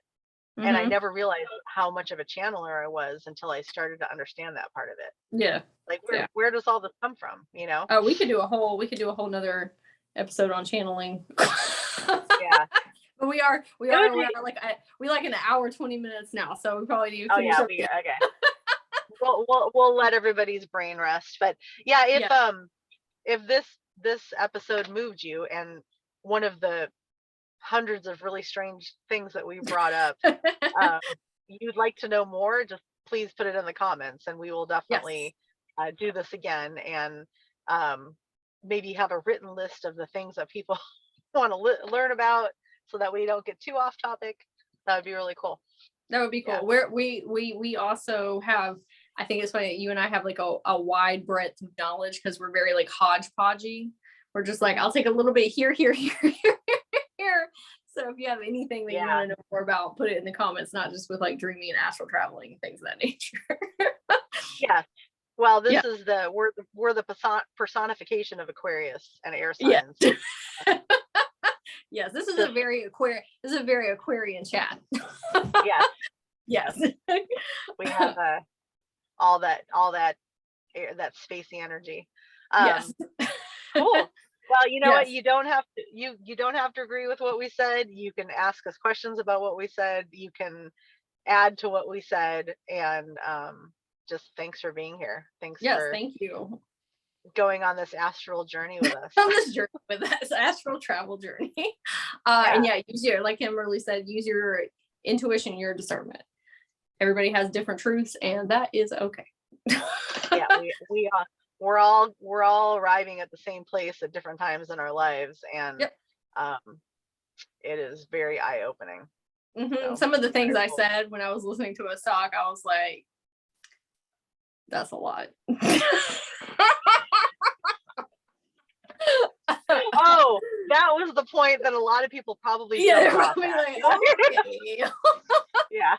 And I never realized how much of a channeler I was until I started to understand that part of it. Yeah. Like where does all this come from? You know? Oh, we could do a whole nother episode on channeling. Yeah. But we like an hour 20 minutes now, so we probably need to finish up. Okay. We'll let everybody's brain rest. But if this episode moved you, and one of the hundreds of really strange things that we brought up, you'd like to know more, just please put it in the comments, and we will definitely do this again, and maybe have a written list of the things that people want to learn about, so that we don't get too off topic. That would be really cool. That would be cool. We also have, I think it's funny that you and I have like a wide breadth of knowledge, because we're very like hodgepodgey. We're just like, I'll take a little bit here. So if you have anything that you want to know more about, put it in the comments, not just with like dreaming and astral traveling, things of that nature. Well, this is we're the personification of Aquarius and air signs. Yes, this is a very Aquarian chat. Yes. Yes. We have all that that spacey energy. Yes. Cool. Well, you know what? Yes. You don't have to you don't have to agree with what we said. You can ask us questions about what we said. You can add to what we said, and just thanks for being here. Thanks Yes, for thank you. going on this astral journey with us. On this journey with us, astral travel journey. And yeah, use your, like Kimberly said, use your intuition, your discernment. Everybody has different truths, and that is okay. Yeah, we're all arriving at the same place at different times in our lives, and Yep. it is very eye-opening. So, some of the things I said when I was listening to a talk, I was like, that's a lot. Oh, that was the point that a lot of people probably jumped off at. Like, okay. Yeah.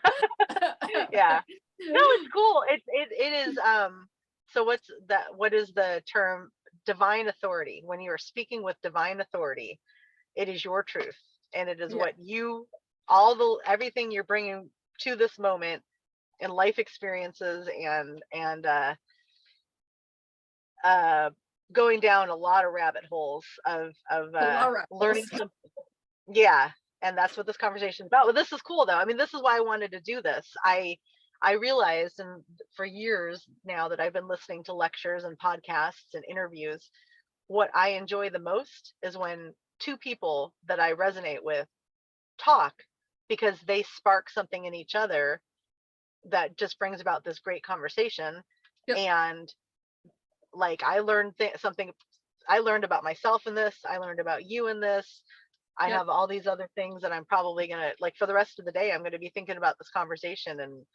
Yeah. No, it's cool. It is so what is the term? Divine authority. When you are speaking with divine authority, it is your truth, and it is what you, everything you're bringing to this moment in life experiences, and going down a lot of rabbit holes of learning something. Yeah, and that's what this conversation is about. Well, this is cool though. I mean, this is why I wanted to do this. I realized, and for years now that I've been listening to lectures and podcasts and interviews, what I enjoy the most is when two people that I resonate with talk, because they spark something in each other that just brings about this great conversation. Yep. And like, I learned something. I learned about myself in this. I learned about you in this. I have all these other things that I'm probably gonna, like, for the rest of the day, I'm gonna be thinking about this conversation and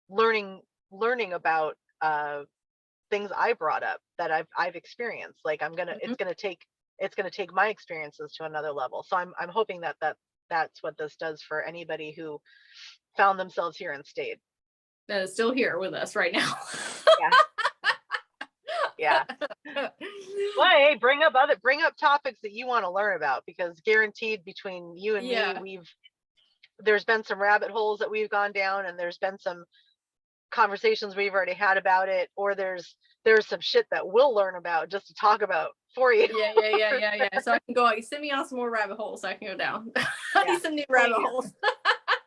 learning about things I brought up that I've experienced. Like, it's gonna take my experiences to another level. So I'm hoping that's what this does for anybody who found themselves here and stayed. That is still here with us right now. Yeah. Well, hey, bring up topics that you want to learn about, because guaranteed between you and me, there's been some rabbit holes that we've gone down, and there's been some conversations we've already had about it, or there's some shit that we'll learn about just to talk about for you. Yeah. So I can go, send me on some more rabbit holes so I can go down. I need some new rabbit holes.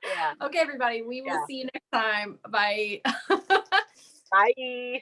Yeah. Okay, everybody, we will see you next time. Bye. Bye.